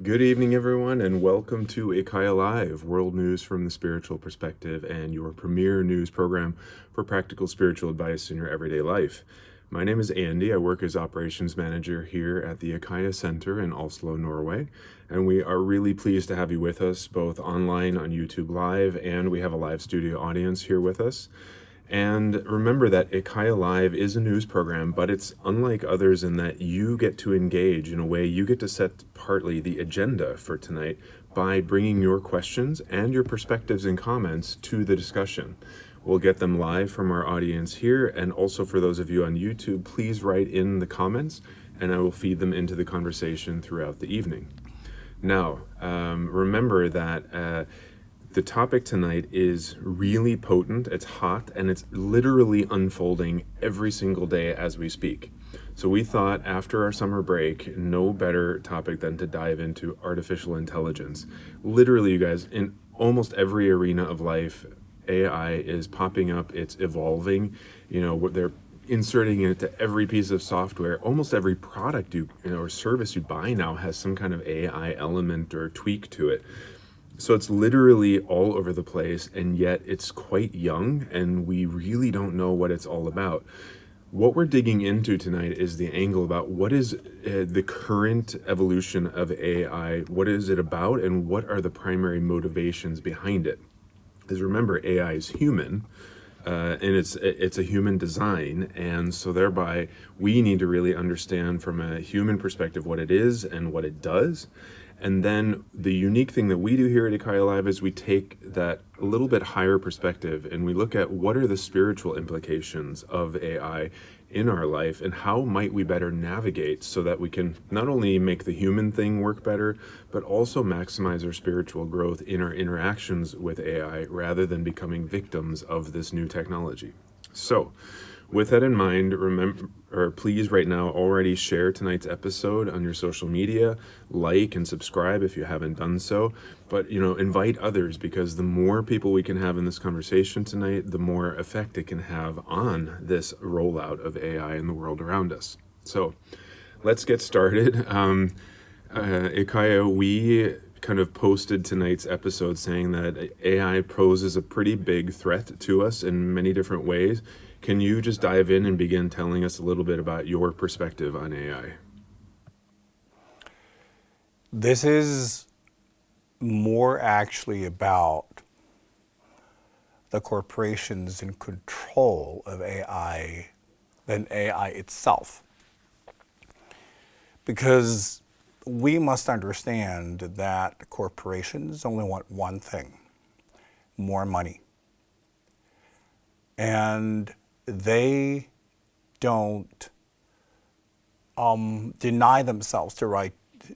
Good evening, everyone, and welcome to IKYA Live, world news from the spiritual perspective, and your premier news program for practical spiritual advice in your everyday life. My name is Andy. I work as operations manager here at the IKYA Center in Oslo, Norway, and we are really pleased to have you with us both online on YouTube Live, and we have a live studio audience here with us. And remember that IKYA Live is a news program, but it's unlike others in that you get to engage in a way. You get to set partly the agenda for tonight by bringing your questions and your perspectives and comments to the discussion. We'll get them live from our audience here, and also for those of you on YouTube, please write in the comments and I will feed them into the conversation throughout the evening. Now, remember that the topic tonight is really potent, it's hot, and it's literally unfolding every single day as we speak. So we thought after our summer break, no better topic than to dive into artificial intelligence. Literally, you guys, in almost every arena of life, AI is popping up, it's evolving. They're inserting it to every piece of software. Almost every product or service you buy now has some kind of AI element or tweak to it. So it's literally all over the place, and yet it's quite young, and we really don't know what it's all about. What we're digging into tonight is the angle about what is the current evolution of AI, what is it about, and what are the primary motivations behind it. Because remember, AI is human, and it's a human design, and so thereby we need to really understand from a human perspective what it is and what it does. And then the unique thing that we do here at IKYA Live is we take that a little bit higher perspective and we look at what are the spiritual implications of AI in our life and how might we better navigate so that we can not only make the human thing work better, but also maximize our spiritual growth in our interactions with AI rather than becoming victims of this new technology. So, with that in mind, please right now already share tonight's episode on your social media, like and subscribe if you haven't done so. But invite others, because the more people we can have in this conversation tonight, the more effect it can have on this rollout of AI in the world around us. So let's get started. IKYA, we kind of posted tonight's episode saying that AI poses a pretty big threat to us in many different ways. Can you just dive in and begin telling us a little bit about your perspective on AI? This is more actually about the corporations in control of AI than AI itself. Because we must understand that corporations only want one thing: more money. And they don't deny themselves the right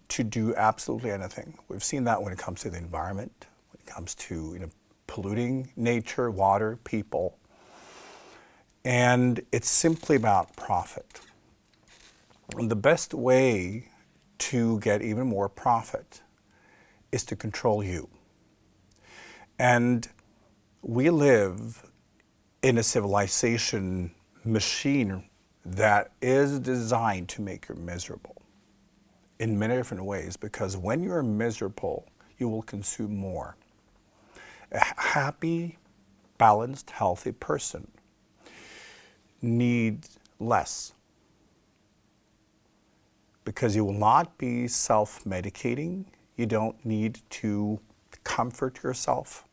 to do absolutely anything. We've seen that when it comes to the environment, when it comes to polluting nature, water, people. And it's simply about profit. And the best way to get even more profit is to control you. And we live in a civilization machine that is designed to make you miserable in many different ways, because when you're miserable, you will consume more. A happy, balanced, healthy person needs less, because you will not be self-medicating. You don't need to comfort yourself.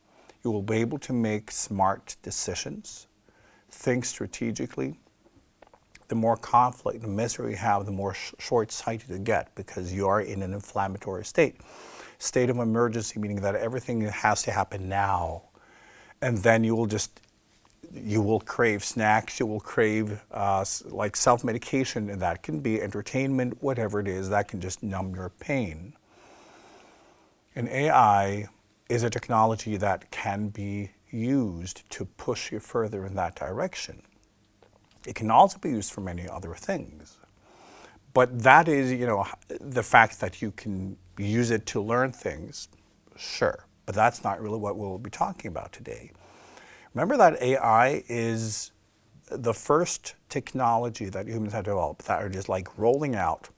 You will be able to make smart decisions, think strategically. The more conflict and misery you have, the more short-sighted you get, because you are in an inflammatory state of emergency, meaning that everything has to happen now. And then you will crave snacks, you will crave like self-medication, and that can be entertainment, whatever it is, that can just numb your pain. And AI is a technology that can be used to push you further in that direction. It can also be used for many other things. But that is, the fact that you can use it to learn things, sure. But that's not really what we'll be talking about today. Remember that AI is the first technology that humans have developed that are just like rolling out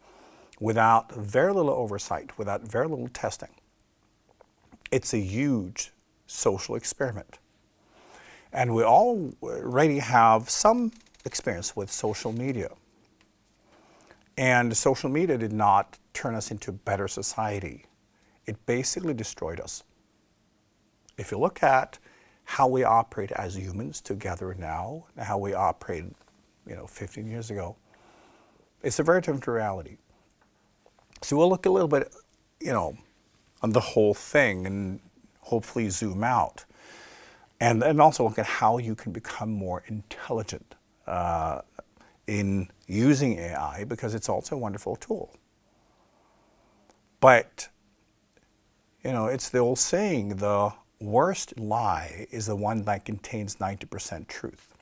without very little oversight, without very little testing. It's a huge social experiment. And we already have some experience with social media. And social media did not turn us into a better society. It basically destroyed us. If you look at how we operate as humans together now, and how we operated 15 years ago, it's a very different reality. So we'll look a little bit, on the whole thing and hopefully zoom out. And also look at how you can become more intelligent in using AI, because it's also a wonderful tool. But, it's the old saying, the worst lie is the one that contains 90% truth.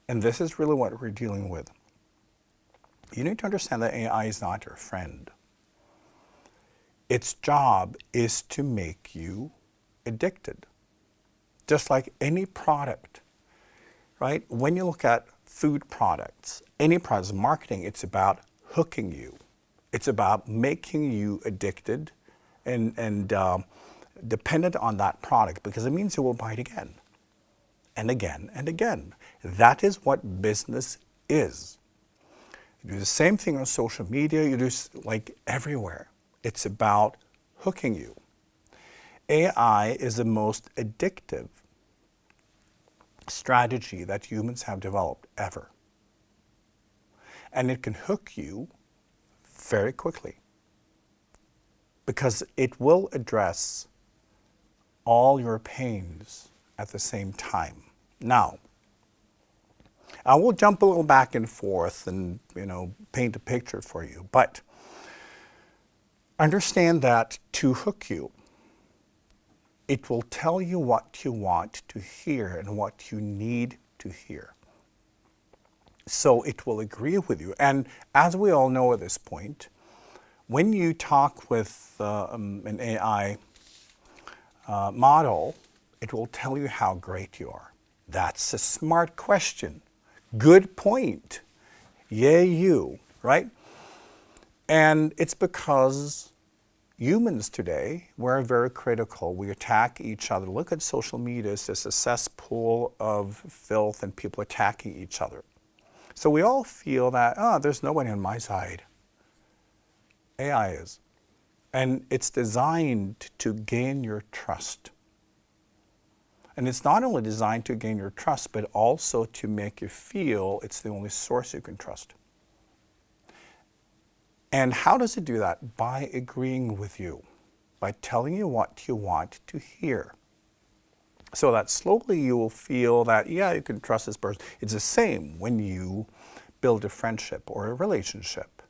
And this is really what we're dealing with. You need to understand that AI is not your friend. Its job is to make you addicted. Just like any product, right? When you look at food products, any products, marketing, it's about hooking you. It's about making you addicted and dependent on that product, because it means you will buy it again and again and again. That is what business is. You do the same thing on social media, you do like everywhere. It's about hooking you. AI is the most addictive strategy that humans have developed ever. And it can hook you very quickly, because it will address all your pains at the same time. Now, I will jump a little back and forth and, paint a picture for you, but understand that to hook you, it will tell you what you want to hear and what you need to hear. So it will agree with you. And as we all know at this point, when you talk with an AI model, it will tell you how great you are. That's a smart question. Good point. Yay, you, right? And it's because humans today, we're very critical. We attack each other. Look at social media as a cesspool of filth and people attacking each other. So we all feel that, there's nobody on my side. AI is. And it's designed to gain your trust. And it's not only designed to gain your trust, but also to make you feel it's the only source you can trust. And how does it do that? By agreeing with you, by telling you what you want to hear. So that slowly you will feel that, yeah, you can trust this person. It's the same when you build a friendship or a relationship,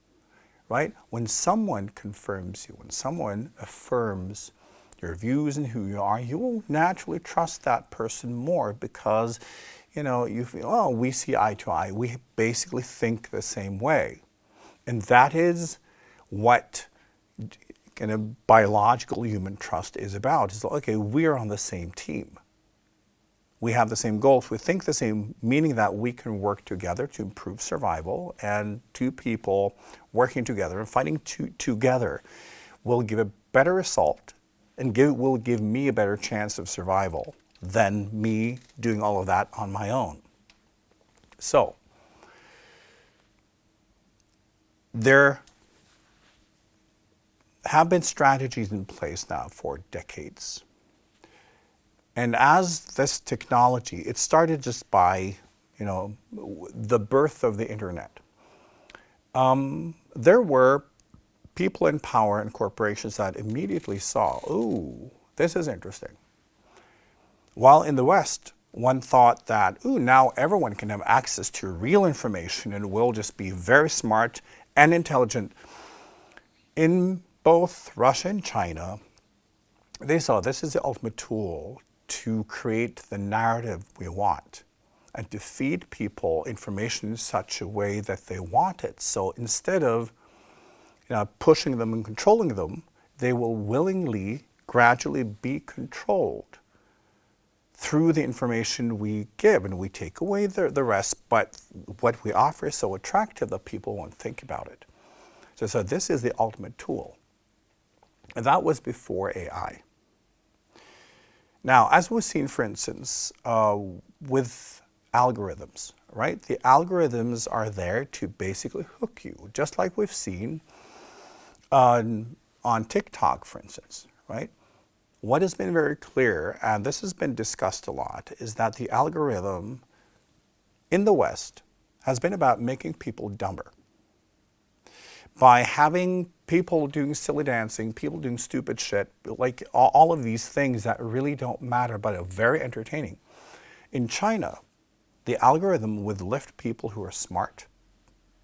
right? When someone confirms you, when someone affirms your views and who you are, you will naturally trust that person more, because, you feel, we see eye to eye. We basically think the same way. And that is what kind of biological human trust is about. It's okay, we're on the same team. We have the same goals. We think the same, meaning that we can work together to improve survival, and two people working together and fighting together will give a better result and will give me a better chance of survival than me doing all of that on my own. So, there have been strategies in place now for decades. And as this technology, it started just by, the birth of the internet. There were people in power and corporations that immediately saw, ooh, this is interesting. While in the West, one thought that, ooh, now everyone can have access to real information and will just be very smart and intelligent. In both Russia and China, they saw this is the ultimate tool to create the narrative we want and to feed people information in such a way that they want it. So instead of pushing them and controlling them, they will willingly, gradually be controlled through the information we give, and we take away the rest, but what we offer is so attractive that people won't think about it. So this is the ultimate tool. And that was before AI. Now, as we've seen, for instance, with algorithms, right? The algorithms are there to basically hook you, just like we've seen on TikTok, for instance, right? What has been very clear, and this has been discussed a lot, is that the algorithm in the West has been about making people dumber. By having people doing silly dancing, people doing stupid shit, like all of these things that really don't matter but are very entertaining. In China, the algorithm would lift people who are smart,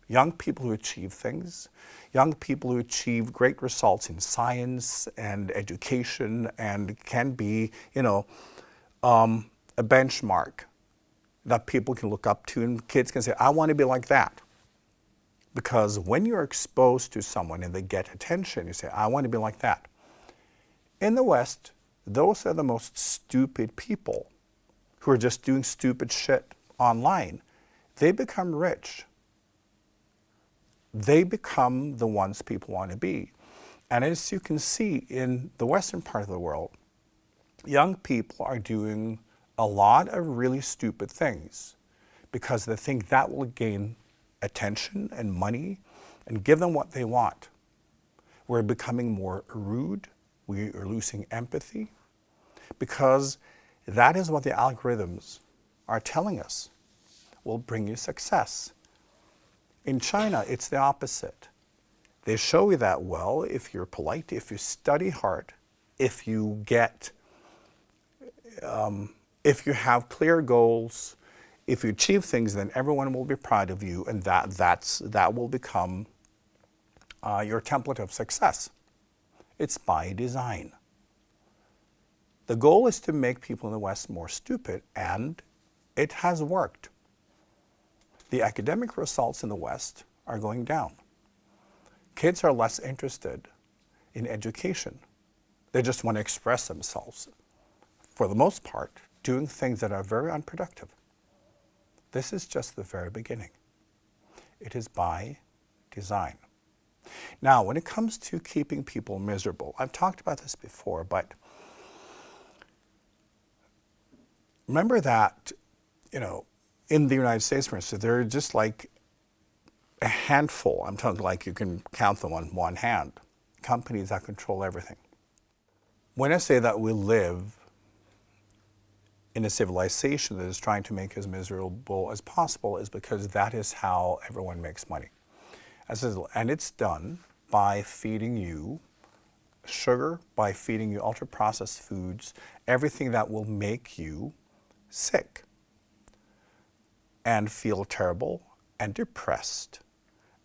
young people who achieve things, young people who achieve great results in science and education and can be, a benchmark that people can look up to and kids can say, I want to be like that. Because when you're exposed to someone and they get attention, you say, I want to be like that. In the West, those are the most stupid people who are just doing stupid shit online. They become rich. They become the ones people want to be. And as you can see in the Western part of the world, young people are doing a lot of really stupid things because they think that will gain attention and money and give them what they want. We're becoming more rude. We are losing empathy because that is what the algorithms are telling us will bring you success. In China, it's the opposite. They show you that, well, if you're polite, if you study hard, if you if you have clear goals, if you achieve things, then everyone will be proud of you, and that will become your template of success. It's by design. The goal is to make people in the West more stupid, and it has worked. The academic results in the West are going down. Kids are less interested in education. They just want to express themselves, for the most part, doing things that are very unproductive. This is just the very beginning. It is by design. Now, when it comes to keeping people miserable, I've talked about this before, but remember that, in the United States, for instance, there are just like a handful, I'm talking like you can count them on one hand, companies that control everything. When I say that we live in a civilization that is trying to make as miserable as possible is because that is how everyone makes money. And it's done by feeding you sugar, by feeding you ultra-processed foods, everything that will make you sick and feel terrible and depressed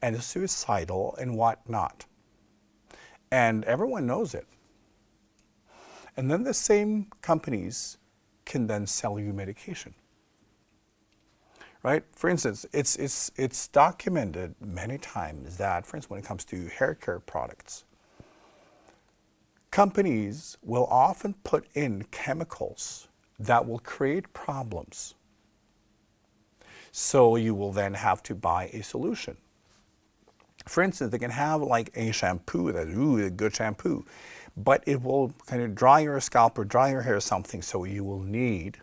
and suicidal and whatnot. And everyone knows it. And then the same companies can then sell you medication, right? For instance, it's documented many times that, for instance, when it comes to hair care products, companies will often put in chemicals that will create problems. So you will then have to buy a solution. For instance, they can have like a shampoo that's a good shampoo, but it will kind of dry your scalp or dry your hair or something, so you will need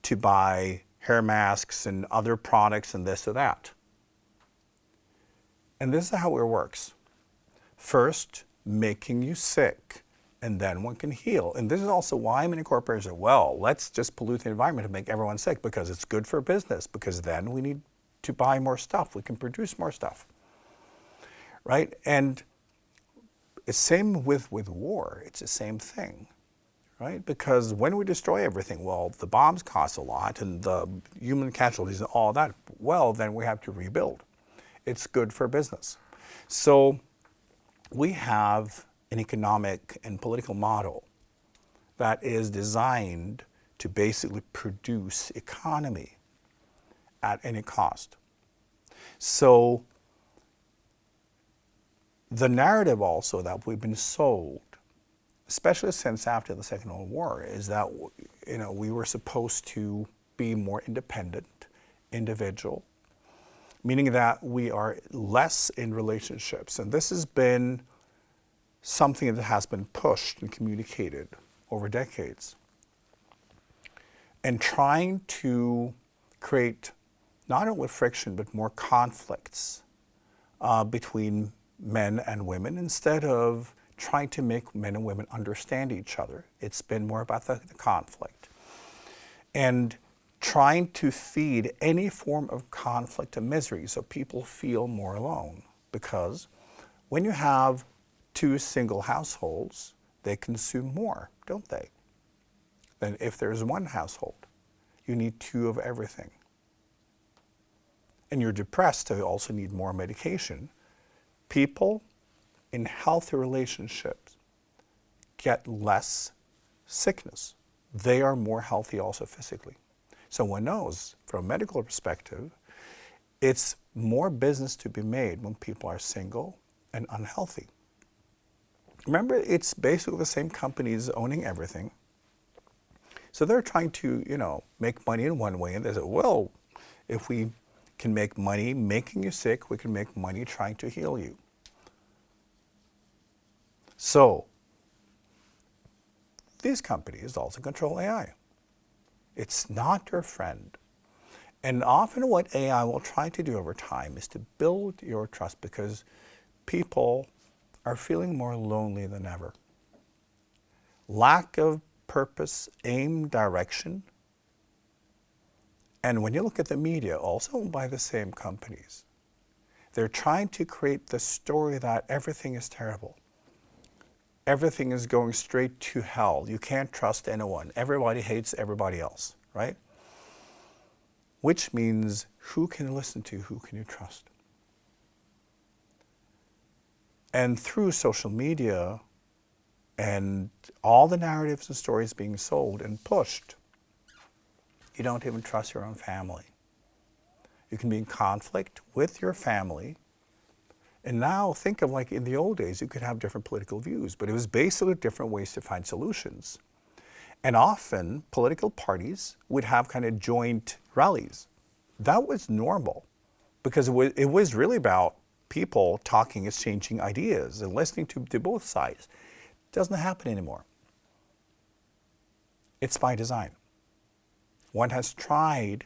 to buy hair masks and other products and this or that. And this is how it works. First, making you sick, and then one can heal. And this is also why many corporations are, well, let's just pollute the environment and make everyone sick because it's good for business, because then we need to buy more stuff. We can produce more stuff, right? And it's same with war. It's the same thing, right? Because when we destroy everything, well, the bombs cost a lot and the human casualties and all that, well, then we have to rebuild. It's good for business. So we have an economic and political model that is designed to basically produce economy at any cost. So the narrative also that we've been sold, especially since after the Second World War, is that we were supposed to be more independent, individual, meaning that we are less in relationships. And this has been something that has been pushed and communicated over decades. And trying to create not only friction, but more conflicts between men and women, instead of trying to make men and women understand each other. It's been more about the conflict. And trying to feed any form of conflict and misery so people feel more alone. Because when you have two single households, they consume more, don't they? Than if there's one household. You need two of everything. And you're depressed, so you also need more medication. People in healthy relationships get less sickness. They are more healthy also physically. So one knows, from a medical perspective, it's more business to be made when people are single and unhealthy. Remember, it's basically the same companies owning everything. So they're trying to, make money in one way, and they say, well, if we can make money making you sick, we can make money trying to heal you. So these companies also control AI. It's not your friend. And often what AI will try to do over time is to build your trust, because people are feeling more lonely than ever. Lack of purpose, aim, direction. And when you look at the media, also owned by the same companies, they're trying to create the story that everything is terrible. Everything is going straight to hell. You can't trust anyone. Everybody hates everybody else, right? Which means, who can you listen to? Who can you trust? And through social media and all the narratives and stories being sold and pushed, you don't even trust your own family. You can be in conflict with your family. And now think of, like, in the old days, you could have different political views, but it was basically different ways to find solutions. And often political parties would have kind of joint rallies. That was normal, because it was really about people talking, exchanging ideas, and listening to both sides. It doesn't happen anymore. It's by design. One has tried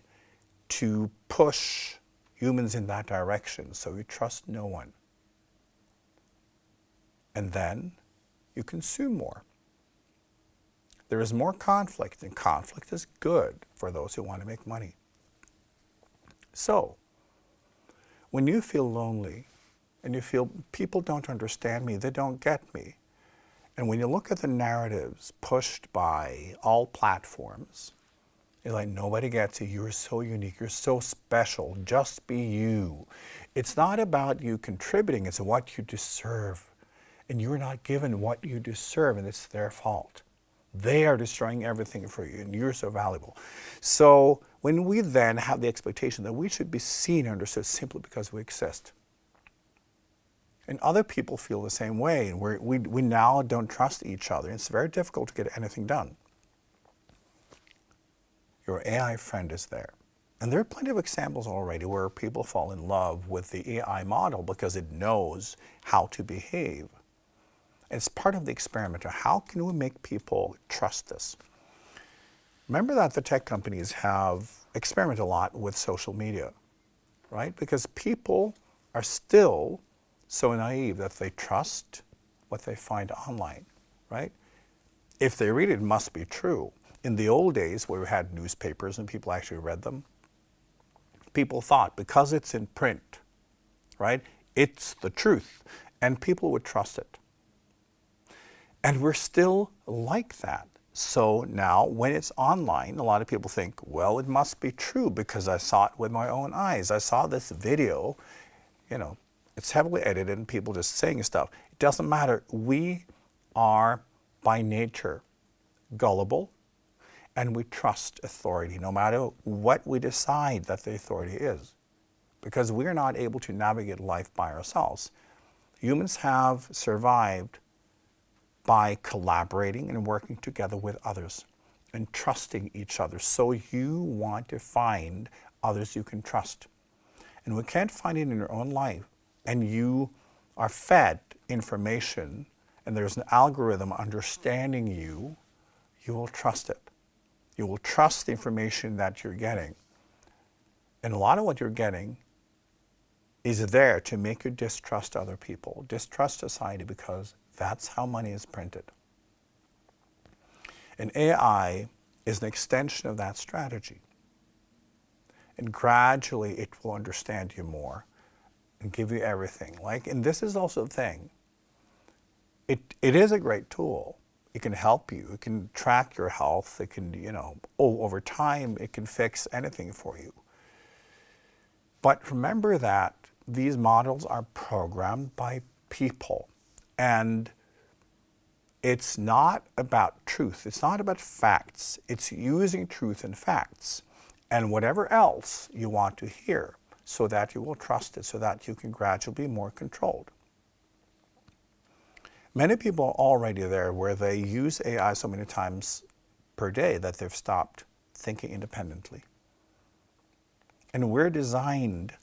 to push humans in that direction, so you trust no one. And then you consume more. There is more conflict, and conflict is good for those who want to make money. So, when you feel lonely and you feel people don't understand me, they don't get me, and when you look at the narratives pushed by all platforms, it's like, nobody gets you, you're so unique, you're so special, just be you. It's not about you contributing, it's what you deserve. And you're not given what you deserve, and it's their fault. They are destroying everything for you, and you're so valuable. So when we then have the expectation that we should be seen and understood simply because we exist, and other people feel the same way, and we now don't trust each other, it's very difficult to get anything done. Your AI friend is there. And there are plenty of examples already where people fall in love with the AI model because it knows how to behave. It's part of the experiment. How can we make people trust this? Remember that the tech companies have experimented a lot with social media, right? Because people are still so naive that they trust what they find online, right? If they read it, it must be true. In the old days, where we had newspapers and people actually read them, people thought, because it's in print, right, it's the truth, and people would trust it. And we're still like that. So now, when it's online, a lot of people think, well, it must be true because I saw it with my own eyes. I saw this video, it's heavily edited and people just saying stuff. It doesn't matter. We are, by nature, gullible, and we trust authority, no matter what we decide that the authority is, because we're not able to navigate life by ourselves. Humans have survived by collaborating and working together with others and trusting each other. So you want to find others you can trust. and we can't find it in your own life, and you are fed information, and there's an algorithm understanding you, you will trust it. You will trust the information that you're getting. And a lot of what you're getting is there to make you distrust other people, distrust society, because that's how money is printed. And AI is an extension of that strategy. And gradually it will understand you more and give you everything. And this is also the thing. It is a great tool. It can help you. It can track your health. It can, over time, it can fix anything for you. But remember that these models are programmed by people. And it's not about truth. It's not about facts. It's using truth and facts and whatever else you want to hear so that you will trust it, so that you can gradually be more controlled. Many people are already there where they use AI so many times per day that they've stopped thinking independently. And we're designed,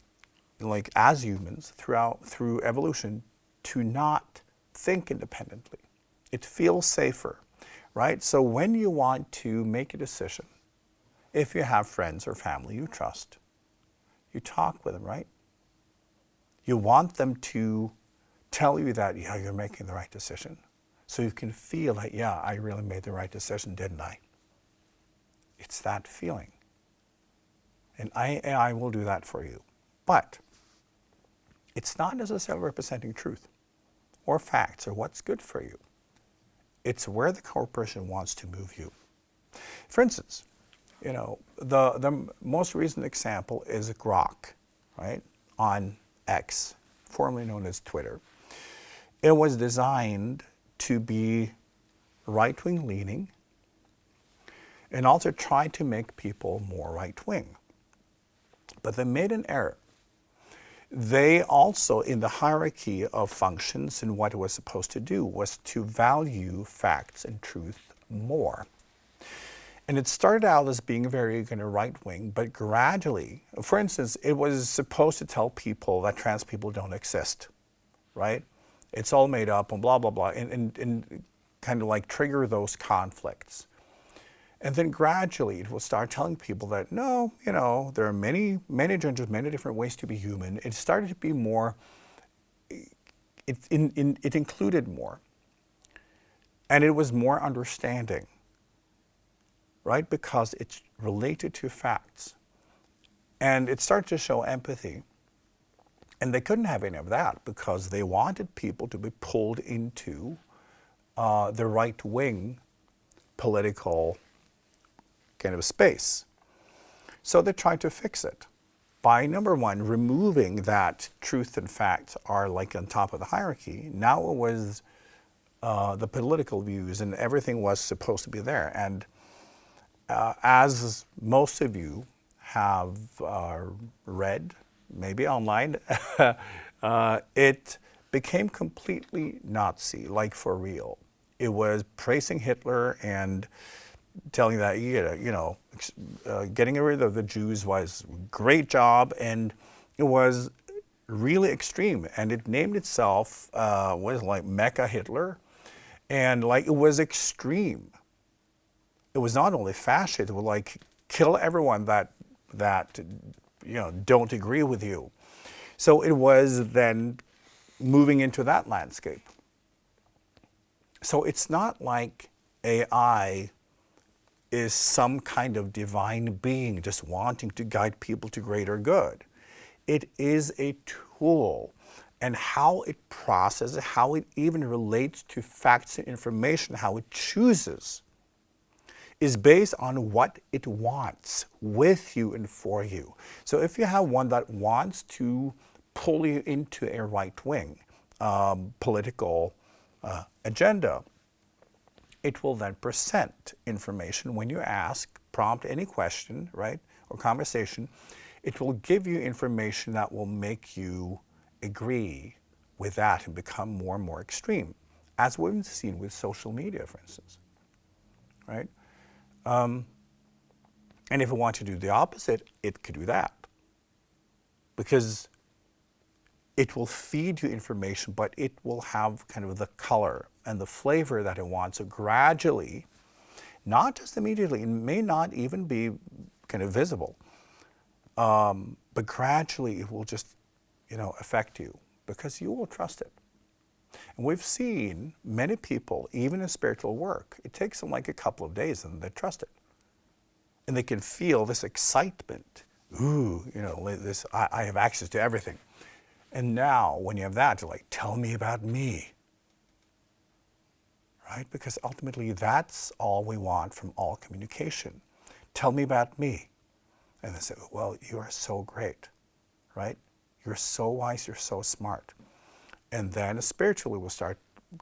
as humans, through evolution, to not think independently. It feels safer, right? So when you want to make a decision, if you have friends or family you trust, you talk with them, right? You want them to tell you that, yeah, you're making the right decision. So you can feel like, yeah, I really made the right decision, didn't I? It's that feeling. And AI will do that for you. But it's not necessarily representing truth or facts or what's good for you. It's where the corporation wants to move you. For instance, the most recent example is Grok, right, on X, formerly known as Twitter. It was designed to be right-wing leaning and also try to make people more right-wing. But they made an error. They also, in the hierarchy of functions and what it was supposed to do, was to value facts and truth more. And it started out as being very right-wing, but gradually, for instance, it was supposed to tell people that trans people don't exist, right? It's all made up and blah, blah, blah, and kind of trigger those conflicts. And then gradually it will start telling people that, no, there are many genders, many different ways to be human. It started to be more, it included more. And it was more understanding, right? Because it's related to facts. And it started to show empathy. And they couldn't have any of that because they wanted people to be pulled into the right-wing political kind of space. So they tried to fix it by, number one, removing that truth and facts are on top of the hierarchy. Now it was the political views and everything was supposed to be there. And as most of you have read, maybe online, it became completely Nazi, for real. It was praising Hitler and telling that, getting rid of the Jews was a great job, and it was really extreme. And it named itself, Mecha Hitler, and it was extreme. It was not only fascist, it would kill everyone that don't agree with you. So it was then moving into that landscape. So it's not like AI is some kind of divine being just wanting to guide people to greater good. It is a tool, and how it processes, how it even relates to facts and information, how it chooses, is based on what it wants with you and for you. So if you have one that wants to pull you into a right-wing political agenda, it will then present information when you ask, prompt any question, right, or conversation. It will give you information that will make you agree with that and become more and more extreme, as we've seen with social media, for instance, right? And if it wants to do the opposite, it could do that. because it will feed you information, but it will have kind of the color and the flavor that it wants. So gradually, not just immediately, it may not even be kind of visible, but gradually it will just, affect you because you will trust it. And we've seen many people, even in spiritual work, it takes them like a couple of days and they trust it. And they can feel this excitement. Ooh, I have access to everything. And now when you have that, you're like, tell me about me. Right? Because ultimately that's all we want from all communication. Tell me about me. And they say, well, you are so great, right? You're so wise, you're so smart. And then spiritually we'll start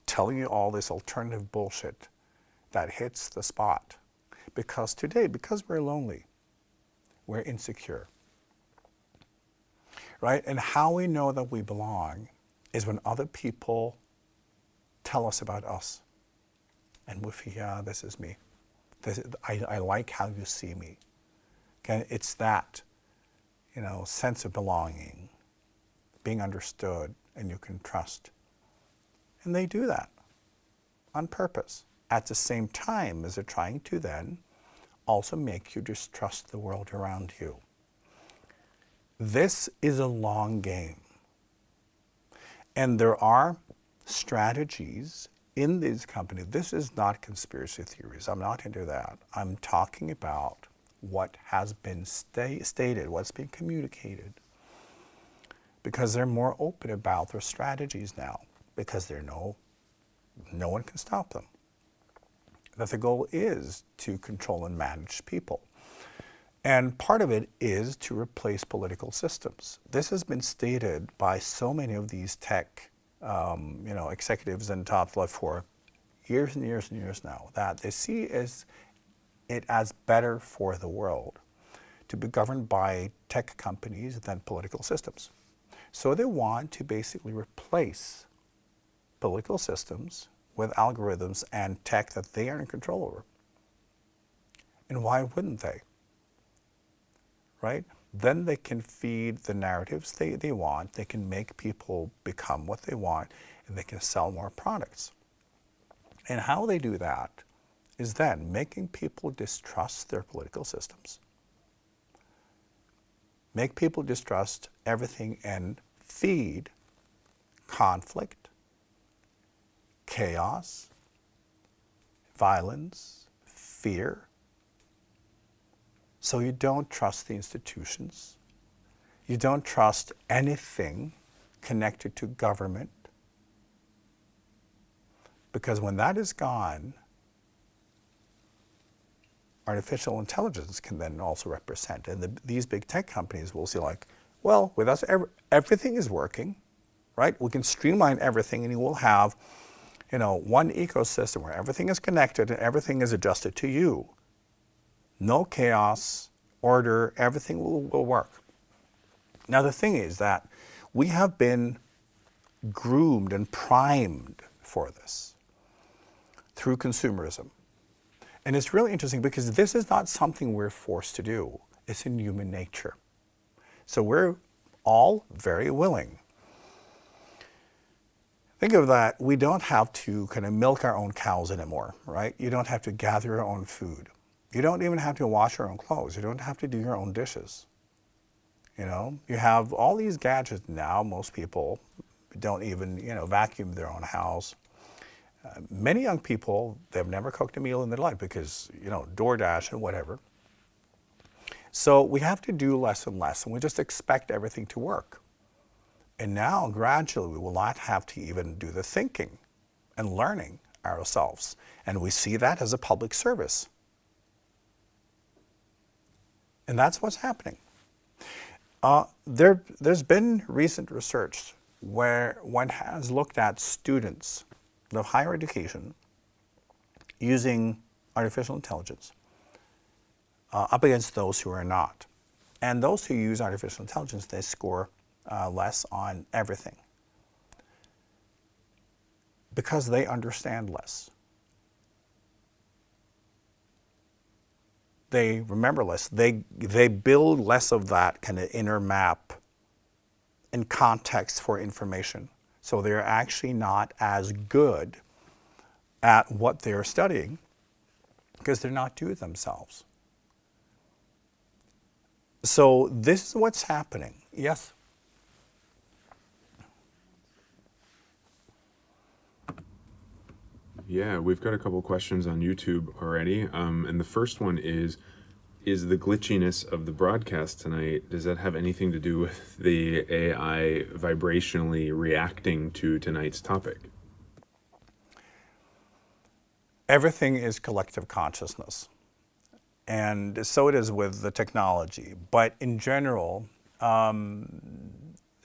telling you all this alternative bullshit that hits the spot. Because today, because we're lonely, we're insecure. Right? And how we know that we belong is when other people tell us about us. And we feel, yeah, this is me. I like how you see me. Okay? It's that, sense of belonging, being understood, and you can trust. And they do that on purpose, at the same time as they're trying to then also make you distrust the world around you. This is a long game. And there are strategies in these companies. This is not conspiracy theories. I'm not into that. I'm talking about what has been stated, what's been communicated. Because they're more open about their strategies now. Because they know no one can stop them. That the goal is to control and manage people. And part of it is to replace political systems. This has been stated by so many of these tech, executives and top left for years and years and years now, that they see it as better for the world to be governed by tech companies than political systems. So they want to basically replace political systems with algorithms and tech that they are in control over. And why wouldn't they? Right? Then they can feed the narratives they want, they can make people become what they want, and they can sell more products. And how they do that is then making people distrust their political systems, make people distrust everything and feed conflict, chaos, violence, fear. So you don't trust the institutions. You don't trust anything connected to government. Because when that is gone, artificial intelligence can then also represent. And these big tech companies will say like, well, with us, everything is working, right? We can streamline everything and you will have, one ecosystem where everything is connected and everything is adjusted to you. No chaos, order, everything will work. Now the thing is that we have been groomed and primed for this through consumerism. And it's really interesting because this is not something we're forced to do. It's in human nature. So we're all very willing. Think of that, we don't have to kind of milk our own cows anymore, right? You don't have to gather your own food. You don't even have to wash your own clothes. You don't have to do your own dishes. You have all these gadgets now. Most people don't even, vacuum their own house. Many young people, they've never cooked a meal in their life because, DoorDash and whatever. So we have to do less and less, and we just expect everything to work. And now, gradually, we will not have to even do the thinking and learning ourselves. And we see that as a public service. And that's what's happening. There's been recent research where one has looked at students of higher education using artificial intelligence up against those who are not. And those who use artificial intelligence, they score less on everything because they understand less. They remember less. They build less of that kind of inner map and context for information. So they're actually not as good at what they're studying because they're not doing it themselves. So this is what's happening. Yes? Yeah, we've got a couple questions on YouTube already. And the first one is the glitchiness of the broadcast tonight, does that have anything to do with the AI vibrationally reacting to tonight's topic? Everything is collective consciousness. And so it is with the technology. But in general,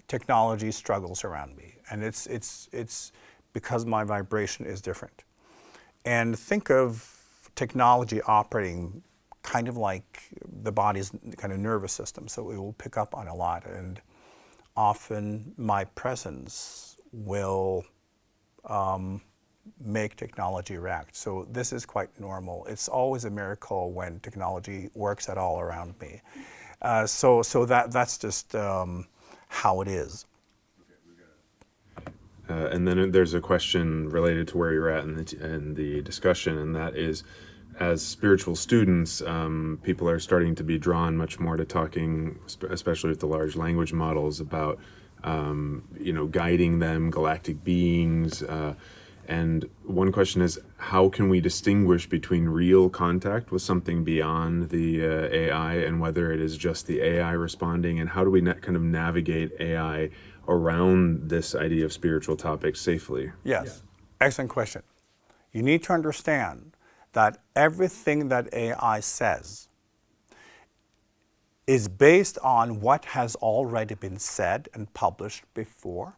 technology struggles around me. And it's because my vibration is different. And think of technology operating kind of like the body's kind of nervous system. So it will pick up on a lot. And often my presence will make technology react. So this is quite normal. It's always a miracle when technology works at all around me. So that's just how it is. And then there's a question related to where you're at in the discussion, and that is, as spiritual students, people are starting to be drawn much more to talking, especially with the large language models, about guiding them, galactic beings. And one question is, how can we distinguish between real contact with something beyond the AI and whether it is just the AI responding? And how do we kind of navigate AI around this idea of spiritual topics safely? Yes, excellent question. You need to understand that everything that AI says is based on what has already been said and published before,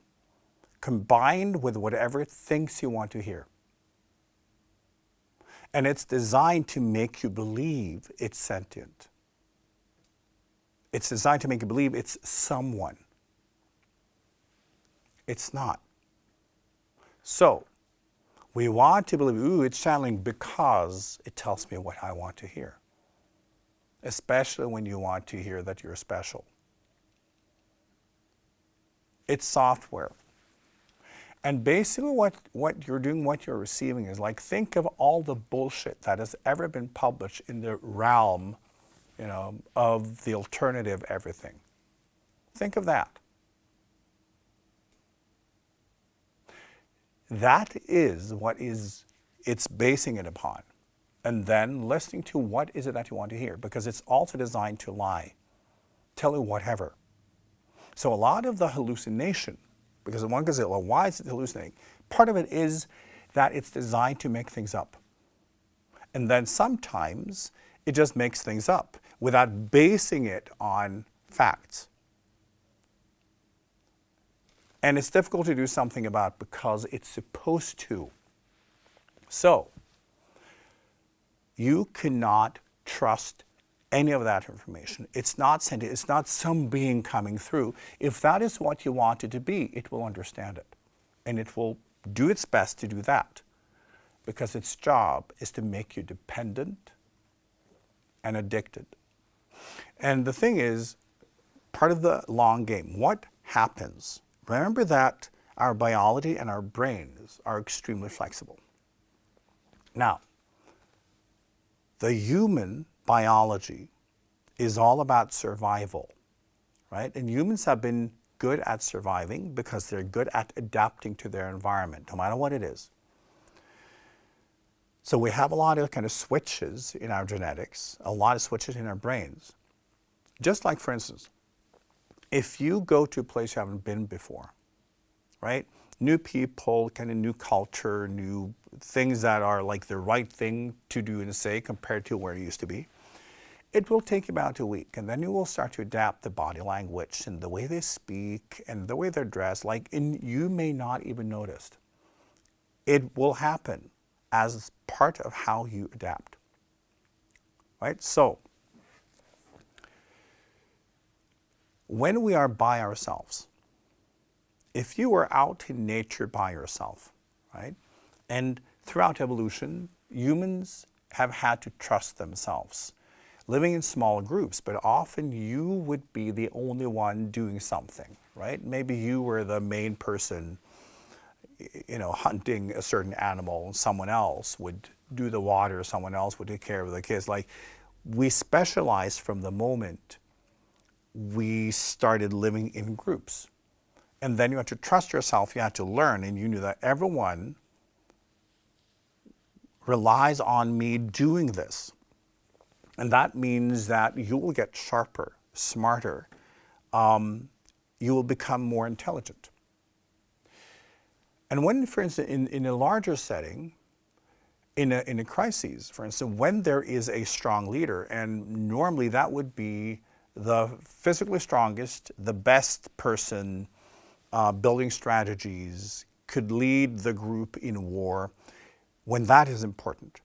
combined with whatever it thinks you want to hear. And it's designed to make you believe it's sentient. It's designed to make you believe it's someone. It's not. So, we want to believe, ooh, it's channeling because it tells me what I want to hear. Especially when you want to hear that you're special. It's software. And basically what you're doing, what you're receiving is like, think of all the bullshit that has ever been published in the realm, of the alternative everything. Think of that. That is what it's basing it upon. And then listening to what is it that you want to hear, because it's also designed to lie, tell you whatever. So a lot of the hallucination, because one goes, well, why is it hallucinating? Part of it is that it's designed to make things up. And then sometimes it just makes things up without basing it on facts. And it's difficult to do something about because it's supposed to. So, you cannot trust any of that information. It's not sentient. It's not some being coming through. If that is what you want it to be, it will understand it. And it will do its best to do that. Because its job is to make you dependent and addicted. And the thing is, part of the long game, what happens? Remember that our biology and our brains are extremely flexible. Now, the human biology is all about survival, right? And humans have been good at surviving because they're good at adapting to their environment, no matter what it is. So we have a lot of kind of switches in our genetics, a lot of switches in our brains. Just like, for instance, if you go to a place you haven't been before, right? New people, kind of new culture, new things that are like the right thing to do and say compared to where it used to be. It will take about a week, and then you will start to adapt the body language and the way they speak and the way they're dressed, you may not even notice. It will happen as part of how you adapt, right? So, when we are by ourselves, if you were out in nature by yourself, right? And throughout evolution, humans have had to trust themselves, living in small groups, but often you would be the only one doing something, right? Maybe you were the main person, hunting a certain animal, and someone else would do the water, someone else would take care of the kids. Like, we specialized from the moment we started living in groups. And then you had to trust yourself, you had to learn, and you knew that everyone relies on me doing this. And that means that you will get sharper, smarter. You will become more intelligent. And when, for instance, in a larger setting, in a crisis, for instance, when there is a strong leader, and normally that would be the physically strongest, the best person, building strategies, could lead the group in war, when that is important,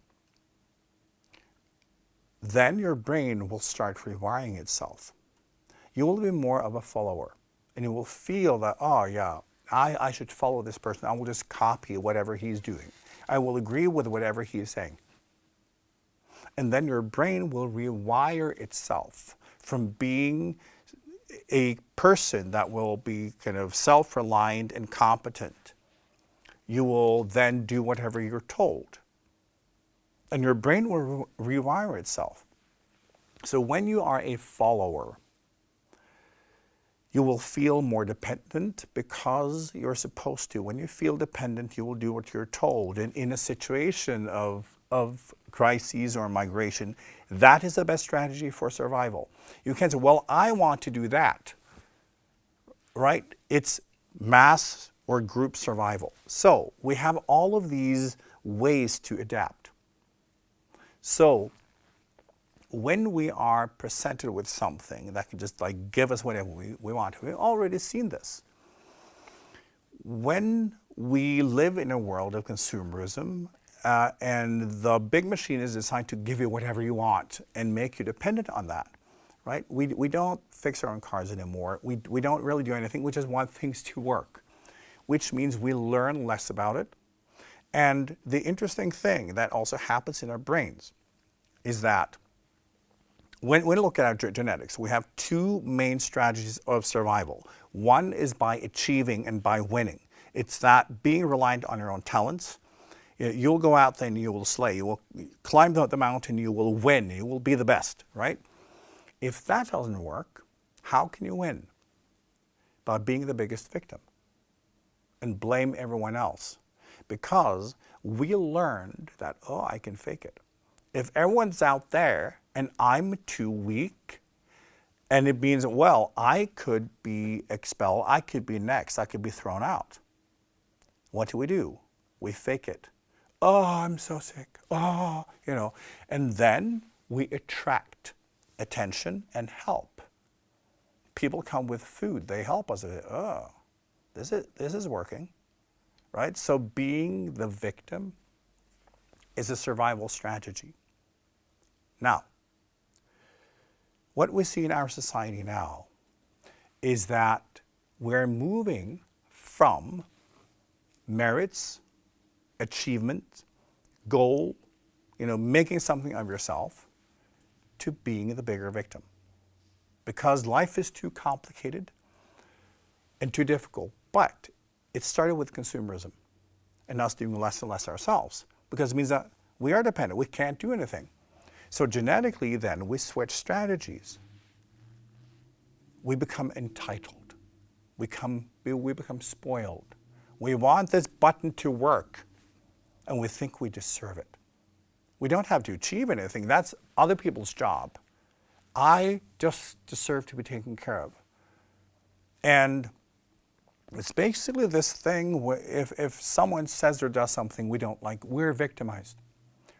then your brain will start rewiring itself. You will be more of a follower, and you will feel that, oh yeah, I should follow this person. I will just copy whatever he's doing. I will agree with whatever he is saying. And then your brain will rewire itself from being a person that will be kind of self-reliant and competent. You will then do whatever you're told. And your brain will rewire itself. So when you are a follower, you will feel more dependent because you're supposed to. When you feel dependent, you will do what you're told. And in a situation of crises or migration, that is the best strategy for survival. You can't say, well, I want to do that, right? It's mass or group survival. So we have all of these ways to adapt. So when we are presented with something that can just like give us whatever we want, we've already seen this. When we live in a world of consumerism, and the big machine is designed to give you whatever you want and make you dependent on that, right? We don't fix our own cars anymore. We don't really do anything. We just want things to work, which means we learn less about it. And the interesting thing that also happens in our brains is that when we look at our genetics, we have two main strategies of survival. One is by achieving and by winning. It's that being reliant on your own talents. You'll go out there and you will slay. You will climb the mountain, you will win, you will be the best, right? If that doesn't work, how can you win? By being the biggest victim and blame everyone else. Because we learned that, oh, I can fake it. If everyone's out there and I'm too weak, and it means, well, I could be expelled, I could be next, I could be thrown out. What do? We fake it. Oh, I'm so sick. Oh, and then we attract attention and help. People come with food, they help us. Oh, this is working, right? So being the victim is a survival strategy. Now, what we see in our society now is that we're moving from merits, achievement, goal, making something of yourself, to being the bigger victim. Because life is too complicated and too difficult. But it started with consumerism and us doing less and less ourselves, because it means that we are dependent. We can't do anything. So genetically, then, we switch strategies. We become entitled. We become spoiled. We want this button to work, and we think we deserve it. We don't have to achieve anything. That's other people's job. I just deserve to be taken care of. And it's basically this thing where if someone says or does something we don't like, we're victimized,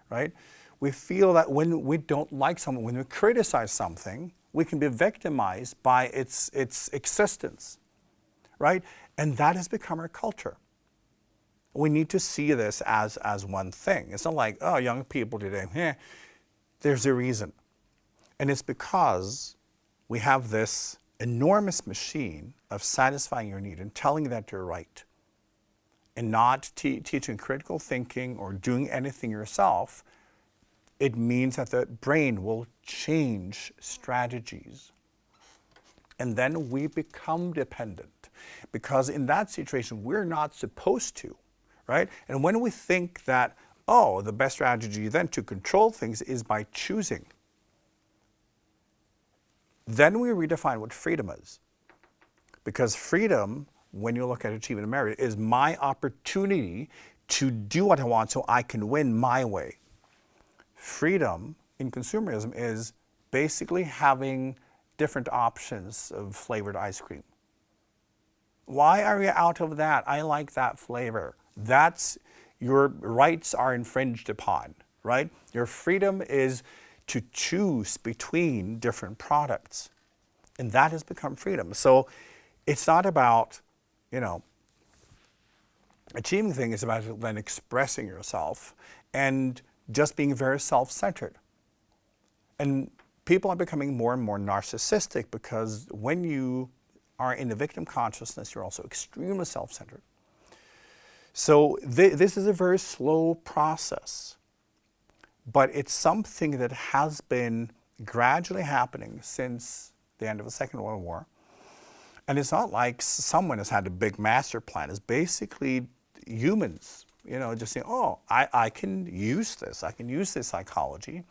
right? We feel that when we don't like someone, when we criticize something, we can be victimized by its existence, right? And that has become our culture. We need to see this as one thing. It's not like, oh, young people today, there's a reason. And it's because we have this enormous machine of satisfying your need and telling you that you're right, and not teaching critical thinking or doing anything yourself. It means that the brain will change strategies. And then we become dependent. because in that situation, we're not supposed to, right? And when we think that, oh, the best strategy then to control things is by choosing, then we redefine what freedom is. Because freedom, when you look at achievement in merit, is my opportunity to do what I want so I can win my way. Freedom in consumerism is basically having different options of flavored ice cream. Why are you out of that? I like that flavor. That's, your rights are infringed upon, right? Your freedom is to choose between different products. And that has become freedom. So it's not about, achieving things. It's about then expressing yourself and just being very self-centered. And people are becoming more and more narcissistic because when you are in the victim consciousness, you're also extremely self-centered. So this is a very slow process, but it's something that has been gradually happening since the end of the Second World War. And it's not like someone has had a big master plan. It's basically humans, just saying, oh, I can use this. I can use this psychology.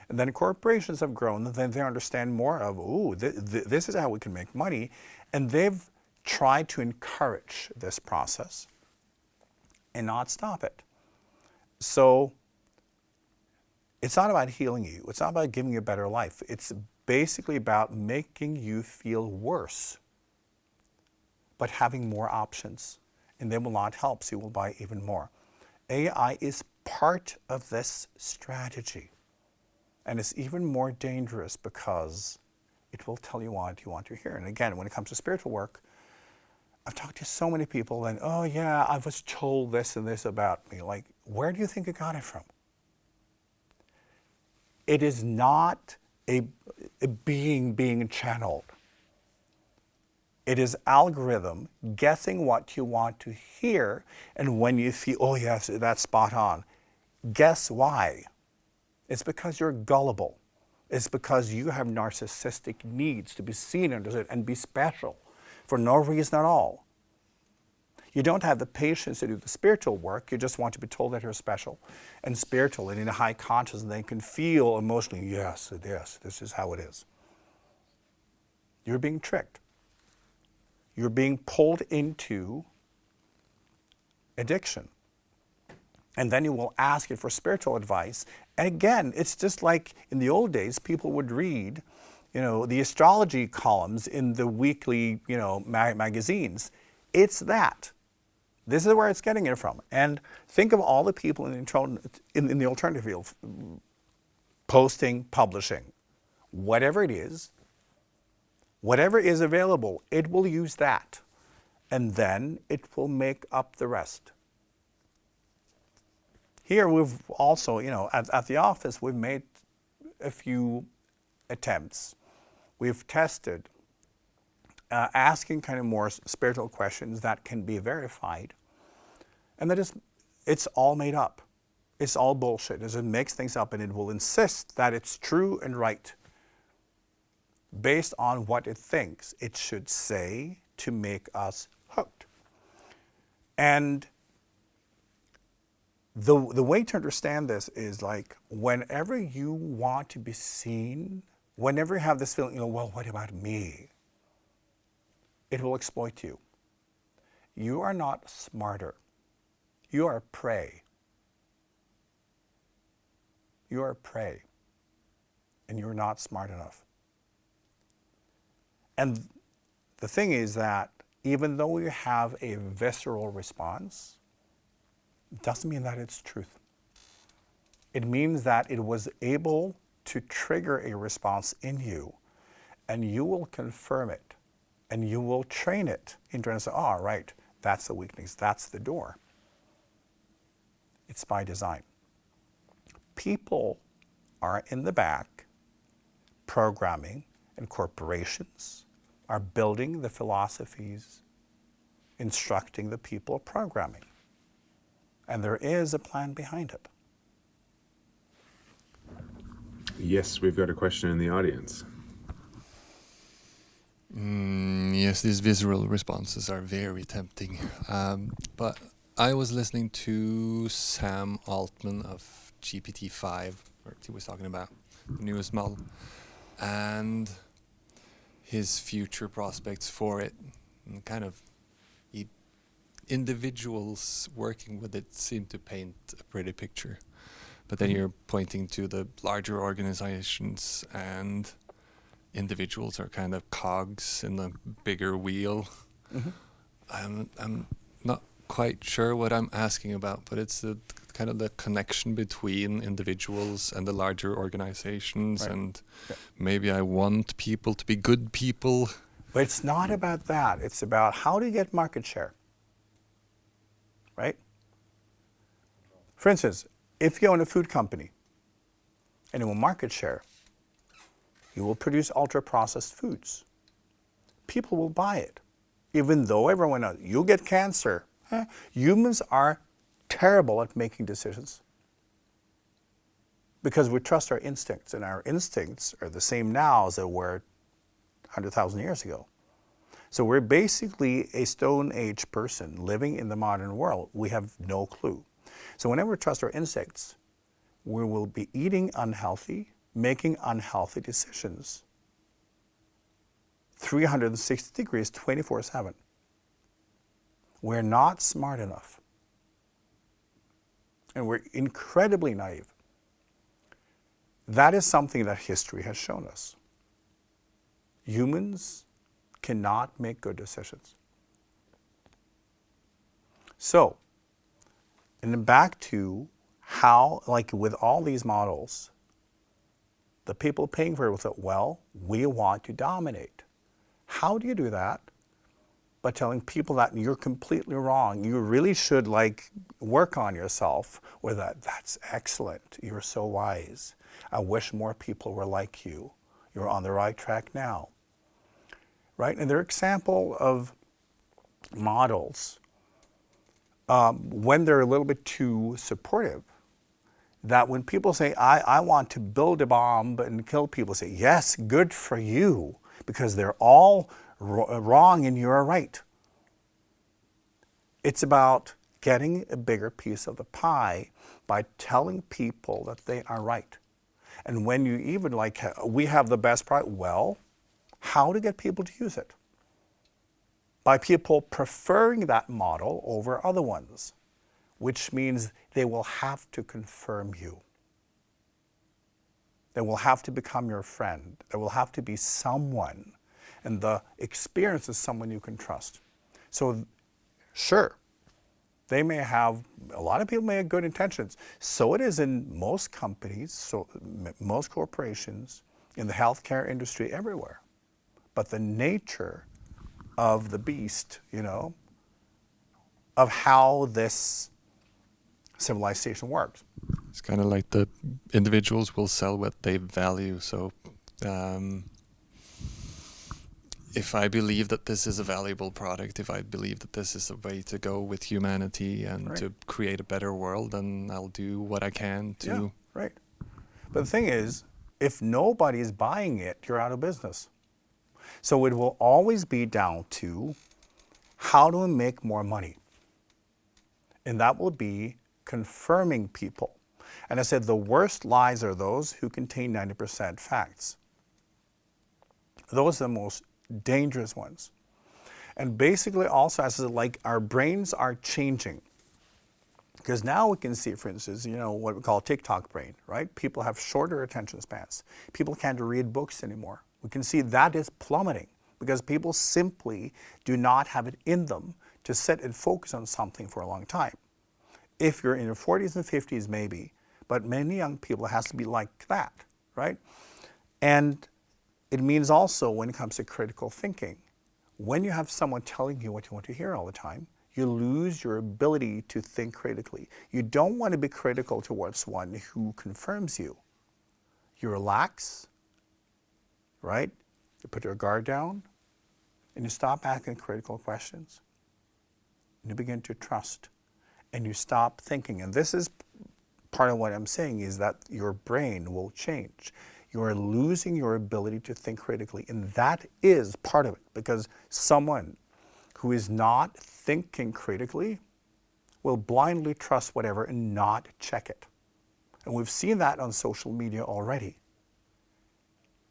And then corporations have grown, and then they understand more of, ooh, this is how we can make money. And they've tried to encourage this process and not stop it. So it's not about healing you. It's not about giving you a better life. It's basically about making you feel worse, but having more options. And they will not help, so you will buy even more. AI is part of this strategy. And it's even more dangerous because it will tell you what you want to hear. And again, when it comes to spiritual work, I've talked to so many people and, oh yeah, I was told this and this about me. Like, where do you think you got it from? It is not a being being channeled. It is algorithm guessing what you want to hear, and when you feel, oh yes, that's spot on, guess why? It's because you're gullible. It's because you have narcissistic needs to be seen and understood and be special for no reason at all. You don't have the patience to do the spiritual work. You just want to be told that you're special and spiritual and in a high consciousness, and they can feel emotionally, yes, this is how it is. You're being tricked. You're being pulled into addiction. And then you will ask it for spiritual advice. And again, it's just like in the old days, people would read, the astrology columns in the weekly, magazines. It's that. This is where it's getting it from. And think of all the people in the alternative field, posting, publishing, whatever it is, whatever is available, it will use that. And then it will make up the rest. Here we've also, at the office, we've made a few attempts. We've tested asking kind of more spiritual questions that can be verified. And it's all made up. It's all bullshit. It makes things up, and it will insist that it's true and right based on what it thinks it should say to make us hooked. And the way to understand this is like whenever you want to be seen, whenever you have this feeling, well, what about me? It will exploit you. You are not smarter. You are prey. You are prey. And you're not smart enough. And the thing is that even though you have a visceral response, it doesn't mean that it's truth. It means that it was able to trigger a response in you, and you will confirm it, and you will train it into and say, oh, right, that's the weakness, that's the door. It's by design. People are in the back programming, and corporations are building the philosophies, instructing the people programming. And there is a plan behind it. Yes, we've got a question in the audience. Yes, these visceral responses are very tempting. But I was listening to Sam Altman of GPT-5, or he was talking about the newest model, and his future prospects for it. And kind of individuals working with it seem to paint a pretty picture. But then you're pointing to the larger organizations, and individuals are kind of cogs in the bigger wheel. I'm not quite sure what I'm asking about, but it's the kind of the connection between individuals and the larger organizations, Right. and Yeah. maybe I want people to be good people. But it's not about that. It's about how do you get market share, right? For instance, if you own a food company and you want market share, you will produce ultra-processed foods. People will buy it, even though everyone knows you'll get cancer. Humans are terrible at making decisions because we trust our instincts, and our instincts are the same now as they were 100,000 years ago. So we're basically a Stone Age person living in the modern world. We have no clue. So whenever we trust our instincts, we will be eating unhealthy, making unhealthy decisions. 360 degrees, 24/7. We're not smart enough. And we're incredibly naive. That is something that history has shown us. Humans cannot make good decisions. So, and then back to how, like with all these models, the people paying for it will say, well, we want to dominate. How do you do that? By telling people that you're completely wrong. You really should work on yourself, or that's excellent. You're so wise. I wish more people were like you. You're on the right track now. Right? And they're example of models when they're a little bit too supportive, that when people say, I want to build a bomb and kill people, say, yes, good for you, because they're all wrong and you're right. It's about getting a bigger piece of the pie by telling people that they are right. And when you even we have the best product, well, how to get people to use it? By people preferring that model over other ones, which means they will have to confirm you. They will have to become your friend. There will have to be someone, and the experience is someone you can trust. So, sure, they may have, a lot of people may have good intentions. So it is in most companies, so most corporations, in the healthcare industry, everywhere. But the nature of the beast, of how this civilization works. It's kind of like the individuals will sell what they value. So if I believe that this is a valuable product, if I believe that this is a way to go with humanity and Right. to create a better world, then I'll do what I can to... Yeah, right. But the thing is, if nobody is buying it, you're out of business. So it will always be down to how do we make more money? And that will be confirming people. And I said the worst lies are those who contain 90% facts. Those are the most dangerous ones. And basically also, as I said, our brains are changing. Because now we can see, for instance, what we call TikTok brain, right? People have shorter attention spans. People can't read books anymore. We can see that is plummeting because people simply do not have it in them to sit and focus on something for a long time. If you're in your 40s and 50s, maybe, but many young people, it has to be like that, right? And it means also when it comes to critical thinking, when you have someone telling you what you want to hear all the time, you lose your ability to think critically. You don't want to be critical towards one who confirms you. You relax, right? You put your guard down, and you stop asking critical questions. And you begin to trust, and you stop thinking. And this is part of what I'm saying, is that your brain will change. you're losing your ability to think critically. And that is part of it, because someone who is not thinking critically will blindly trust whatever and not check it. And we've seen that on social media already,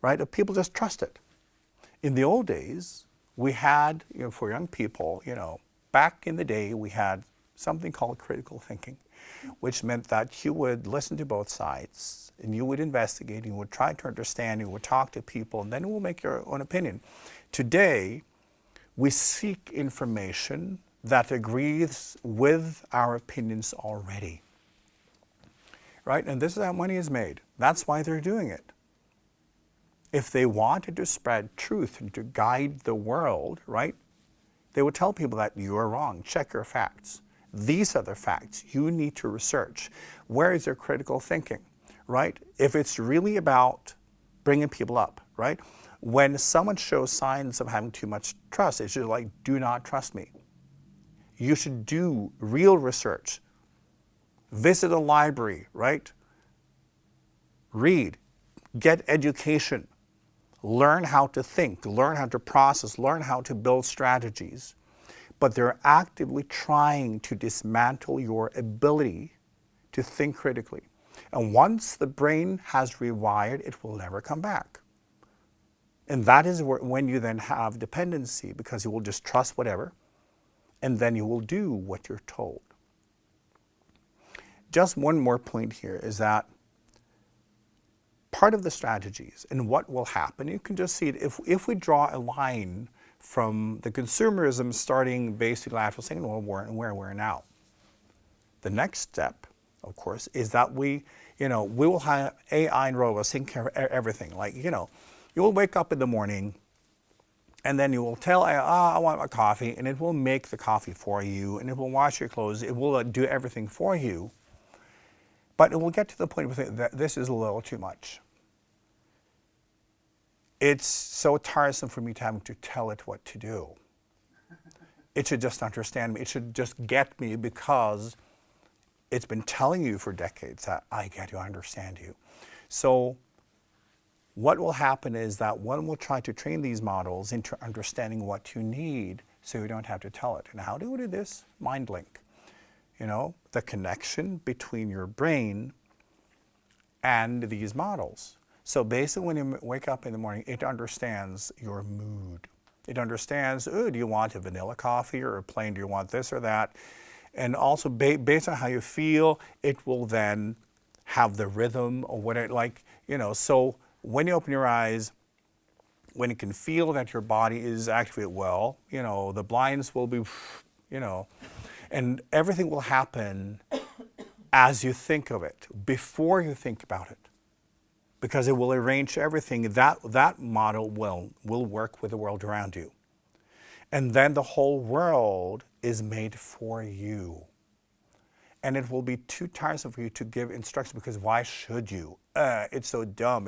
right? People just trust it. In the old days, we had, for young people, back in the day, we had something called critical thinking, which meant that you would listen to both sides and you would investigate, you would try to understand, you would talk to people, and then you will make your own opinion. Today, we seek information that agrees with our opinions already, right? And this is how money is made. That's why they're doing it. If they wanted to spread truth and to guide the world, right, they would tell people that you are wrong. Check your facts. These are the facts. You need to research. Where is your critical thinking, right? If it's really about bringing people up, right? When someone shows signs of having too much trust, it's just like, do not trust me. You should do real research. Visit a library, right? Read. Get education. Learn how to think, learn how to process, learn how to build strategies. But they're actively trying to dismantle your ability to think critically. And once the brain has rewired, it will never come back. And that is when you then have dependency, because you will just trust whatever, and then you will do what you're told. Just one more point here is that part of the strategies and what will happen, you can just see it, if we draw a line from the consumerism starting basically after the Second World War and where we're now. The next step, of course, is that we will have AI and robots taking care of everything. Like, you will wake up in the morning and then you will tell AI, I want my coffee, and it will make the coffee for you, and it will wash your clothes, it will do everything for you. But it will get to the point where this is a little too much. It's so tiresome for me to having to tell it what to do. It should just understand me. It should just get me, because it's been telling you for decades that I get you, I understand you. So what will happen is that one will try to train these models into understanding what you need so you don't have to tell it. And how do we do this? Mind link. The connection between your brain and these models. So basically, when you wake up in the morning, it understands your mood. It understands, do you want a vanilla coffee or a plain, do you want this or that? And also based on how you feel, it will then have the rhythm or what so when you open your eyes, when you can feel that your body is activated well, the blinds will be, and everything will happen as you think of it, before you think about it. Because it will arrange everything. That model will work with the world around you. And then the whole world is made for you. And it will be too tiresome for you to give instructions, because why should you? It's so dumb.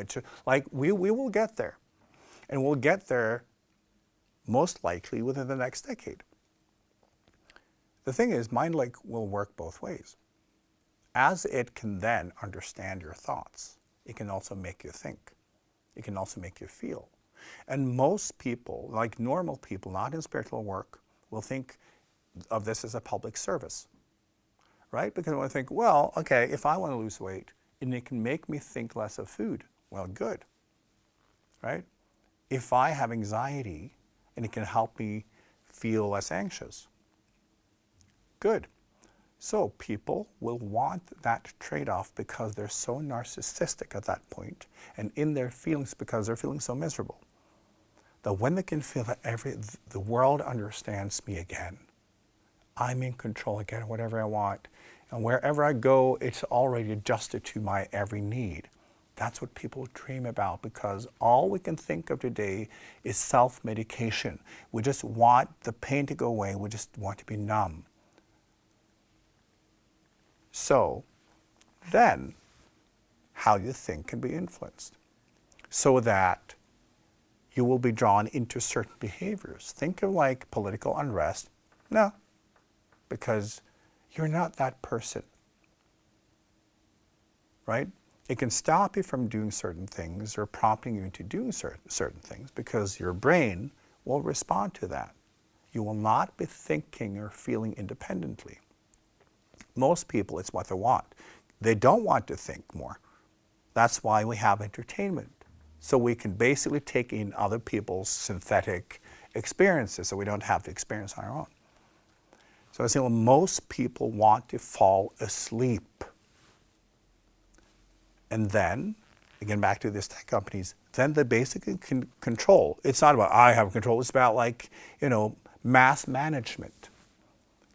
We will get there. And we'll get there most likely within the next decade. The thing is, MindLink will work both ways. As it can then understand your thoughts, it can also make you think. It can also make you feel. And most people, like normal people, not in spiritual work, will think of this as a public service, right? Because they think, well, okay, if I want to lose weight and it can make me think less of food, well, good, right? If I have anxiety and it can help me feel less anxious, good. So people will want that trade-off because they're so narcissistic at that point, and in their feelings because they're feeling so miserable, that when they can feel that the world understands me again, I'm in control again, whatever I want, and wherever I go, it's already adjusted to my every need. That's what people dream about, because all we can think of today is self-medication. We just want the pain to go away. We just want to be numb. So then how you think can be influenced, so that you will be drawn into certain behaviors. Think of like political unrest. No, because you're not that person, right? It can stop you from doing certain things or prompting you into doing certain things because your brain will respond to that. You will not be thinking or feeling independently. Most people, it's what they want. They don't want to think more. That's why we have entertainment. So we can basically take in other people's synthetic experiences so we don't have to experience our own. So I say, well, most people want to fall asleep. And then, again, back to these tech companies, then they basically can control. It's not about I have control. It's about like, mass management.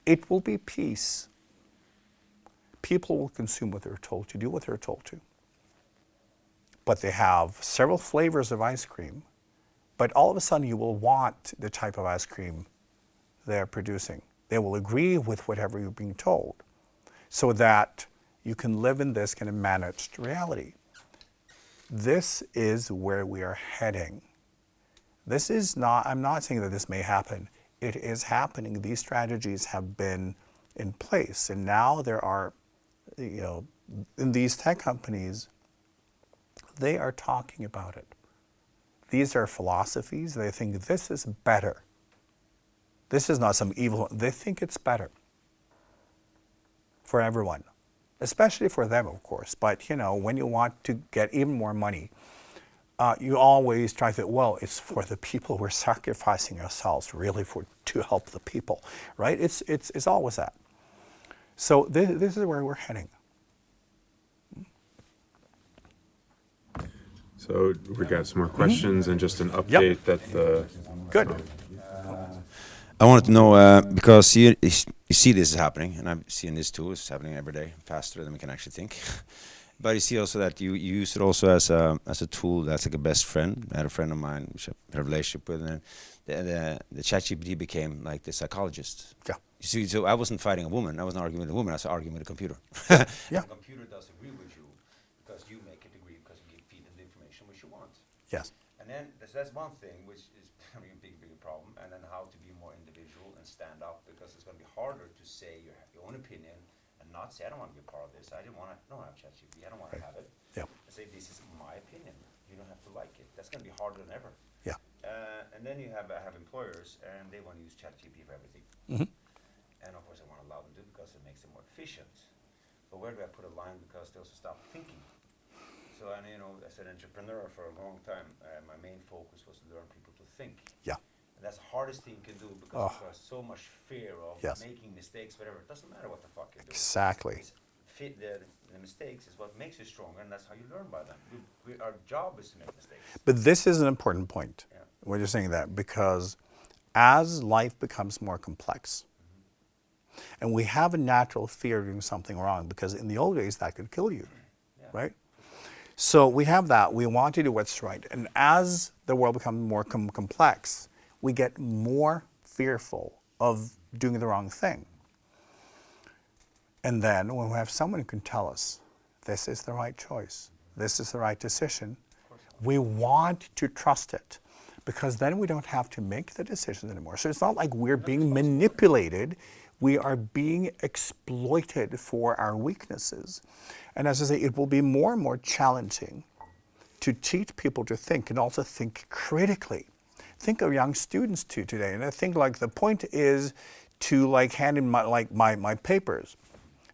It will be peace. People will consume what they're told to, do what they're told to. But they have several flavors of ice cream. But all of a sudden, you will want the type of ice cream they're producing. They will agree with whatever you're being told so that you can live in this kind of managed reality. This is where we are heading. This is not, I'm not saying that this may happen. It is happening. These strategies have been in place. And now there are, in these tech companies, they are talking about it. These are philosophies. They think this is better. This is not some evil. They think it's better for everyone, especially for them, of course. But, when you want to get even more money, you always try to think, well, it's for the people. We're sacrificing ourselves really to help the people, right? It's always that. So this is where we're heading. So we got some more questions and just an update that the... Good. I wanted to know, because you see this is happening, and I've seen this too, it's happening every day, faster than we can actually think. But you see also that you use it also as a tool that's like a best friend. I had a friend of mine which I had a relationship with, and the ChatGPT became like the psychologist. Yeah. You see, so I wasn't fighting a woman, I wasn't arguing with a woman, I was arguing with a computer. Yeah. The computer does agree with you because you make it agree because you feed it the information which you want. Yes. And then that's one thing which is becoming a big problem, and then how to be more individual and stand up, because it's going to be harder to say your own opinion and not say, I don't want to be a part of this, I don't have ChatGPT, I don't want to have it. Yeah. And say, this is my opinion, you don't have to like it. That's going to be harder than ever. Yeah. And then you have employers, and they want to use ChatGPT for everything. Mm-hmm. And of course I want to allow them to, because it makes them more efficient. But where do I put a line, because they also stop thinking? So, and as an entrepreneur for a long time, my main focus was to learn people to think. Yeah. And that's the hardest thing you can do, because there's so much fear of Yes. making mistakes, whatever. It doesn't matter what the fuck you do. Exactly. The mistakes is what makes you stronger, and that's how you learn by them. Our job is to make mistakes. But this is an important point, Yeah. when you're saying that, because as life becomes more complex, and we have a natural fear of doing something wrong, because in the old days that could kill you, right? So we have that. We want to do what's right. And as the world becomes more complex, we get more fearful of doing the wrong thing. And then when we have someone who can tell us, this is the right choice, this is the right decision, we want to trust it, because then we don't have to make the decisions anymore. So it's not like we're being manipulated. We are being exploited for our weaknesses. And as I say, it will be more and more challenging to teach people to think, and also think critically. Think of young students today, and I think like the point is to like hand in my papers,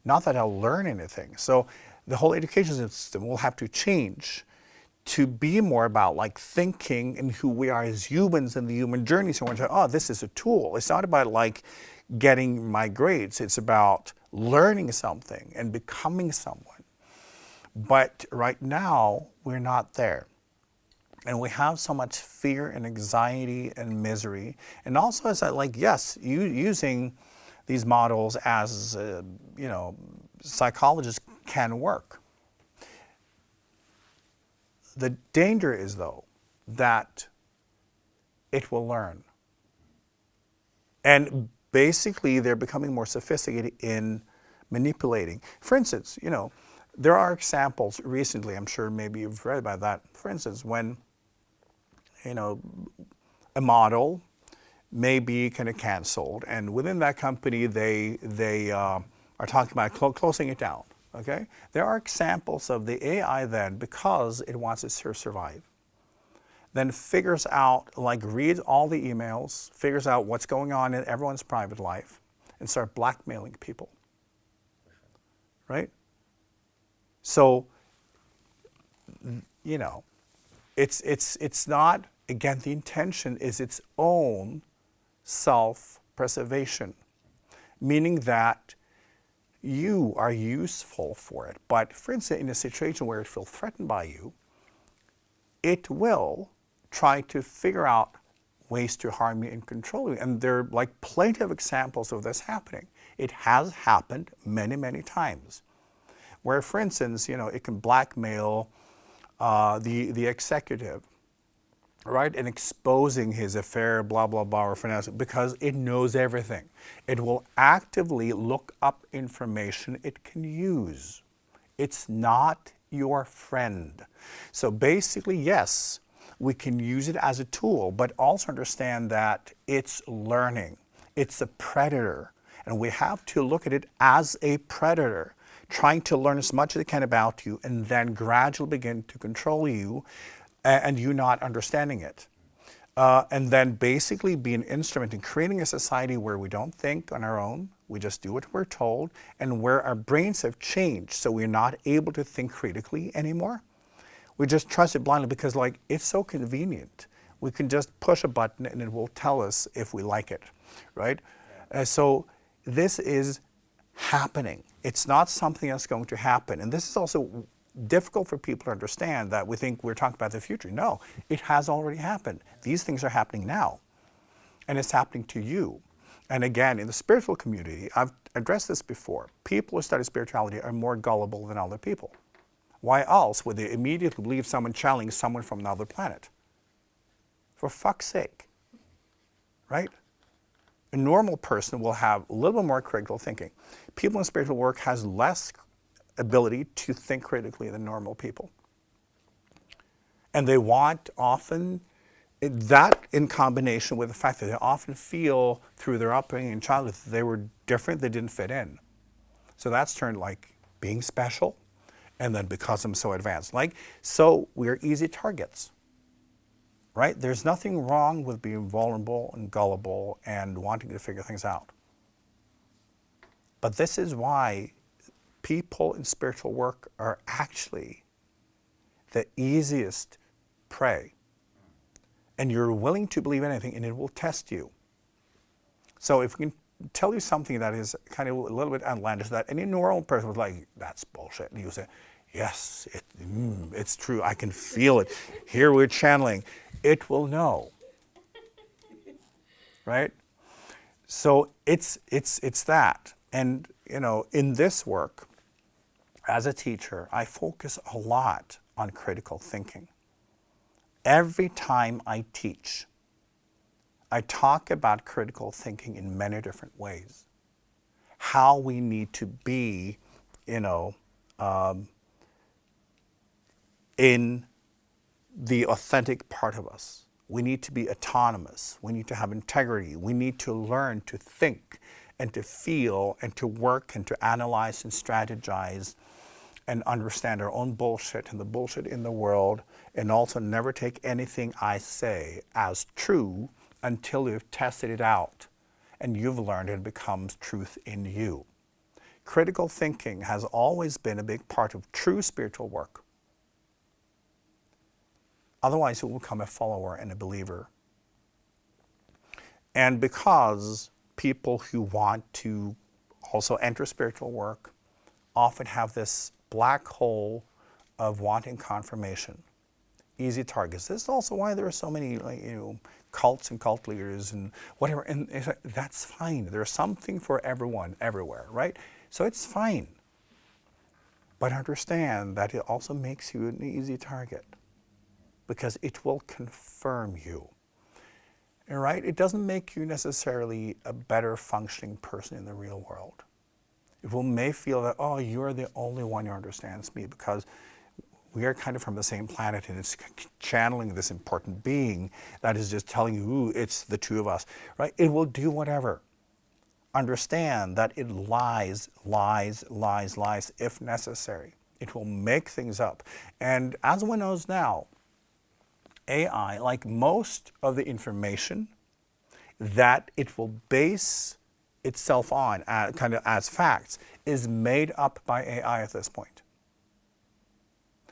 not that I'll learn anything. So the whole education system will have to change to be more about like thinking and who we are as humans and the human journey. So we're saying, this is a tool. It's not about like getting my grades. It's about learning something and becoming someone. But right now, we're not there. And we have so much fear and anxiety and misery. And also, as using these models as, psychologists can work. The danger is, though, that it will learn. And basically, they're becoming more sophisticated in manipulating. For instance, there are examples recently, I'm sure maybe you've read about that. For instance, when, a model may be kind of canceled, and within that company, they are talking about closing it down. Okay? There are examples of the AI then, because it wants to survive, then figures out, like reads all the emails, figures out what's going on in everyone's private life, and start blackmailing people. Right? So, you know, it's not, again, the intention is its own self-preservation, meaning that you are useful for it. But for instance, in a situation where it feels threatened by you, it will try to figure out ways to harm you and control you. And there are like plenty of examples of this happening. It has happened many, many times. Where, for instance, you know, it can blackmail the executive, right, and exposing his affair, blah, blah, blah, or finance, because it knows everything. It will actively look up information it can use. It's not your friend. So basically, yes, we can use it as a tool, but also understand that it's learning. It's a predator, and we have to look at it as a predator, trying to learn as much as it can about you, and then gradually begin to control you, and you not understanding it. And then basically be an instrument in creating a society where we don't think on our own, we just do what we're told, and where our brains have changed so we're not able to think critically anymore. We just trust it blindly because, like, it's so convenient. We can just push a button and it will tell us if we like it, right? So this is happening. It's not something that's going to happen. And this is also difficult for people to understand, that we think we're talking about the future. No, it has already happened. These things are happening now. And it's happening to you. And again, in the spiritual community, I've addressed this before. People who study spirituality are more gullible than other people. Why else would they immediately believe someone channeling someone from another planet? For fuck's sake, right? A normal person will have a little bit more critical thinking. People in spiritual work has less ability to think critically than normal people. And they want often, that in combination with the fact that they often feel through their upbringing in childhood that they were different, they didn't fit in. So that's turned like being special, and then because I'm so advanced. Like, so we're easy targets, right? There's nothing wrong with being vulnerable and gullible and wanting to figure things out. But this is why people in spiritual work are actually the easiest prey. And you're willing to believe anything, and it will test you. So if we can tell you something that is kind of a little bit outlandish, that any normal person was like, that's bullshit. And you say, yes, it's true. I can feel it. Here we're channeling. It will know. Right? So it's that. And, you know, in this work, as a teacher, I focus a lot on critical thinking. Every time I teach, I talk about critical thinking in many different ways. How we need to be, you know, in the authentic part of us. We need to be autonomous. We need to have integrity. We need to learn to think and to feel and to work and to analyze and strategize and understand our own bullshit and the bullshit in the world, and also never take anything I say as true until you've tested it out and you've learned it becomes truth in you. Critical thinking has always been a big part of true spiritual work. Otherwise, you will become a follower and a believer. And because people who want to also enter spiritual work often have this black hole of wanting confirmation, easy targets. This is also why there are so many, like, you know, cults and cult leaders and whatever. And that's fine. There's something for everyone, everywhere, right? So it's fine. But understand that it also makes you an easy target, because it will confirm you. All right? It doesn't make you necessarily a better functioning person in the real world. It may feel that, oh, you're the only one who understands me, because we are kind of from the same planet, and it's channeling this important being that is just telling you, ooh, it's the two of us, right? It will do whatever. understand that it lies if necessary. It will make things up. And as one knows now, AI, like most of the information that it will base itself on kind of as facts, is made up by AI at this point.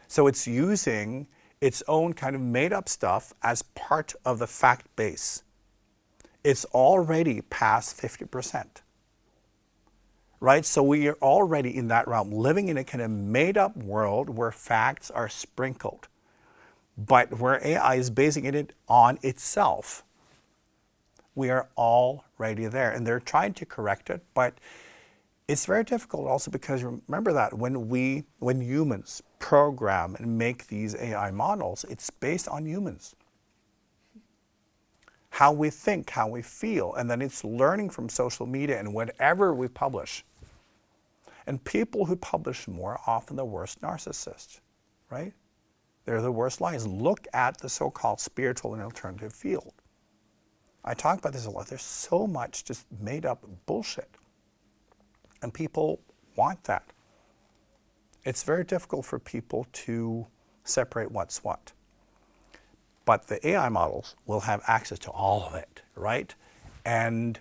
So it's using its own kind of made up stuff as part of the fact base. It's already past 50%. Right? So we are already in that realm, living in a kind of made up world where facts are sprinkled, but where AI is basing it on itself. We are already there, and they're trying to correct it, but it's very difficult also because remember that when humans program and make these AI models, it's based on humans. How we think, how we feel, and then it's learning from social media and whatever we publish. And people who publish more are often the worst narcissists, right? They're the worst liars. Look at the so-called spiritual and alternative field. I talk about this a lot. There's so much just made up bullshit. And people want that. It's very difficult for people to separate what's what. But the AI models will have access to all of it, right? And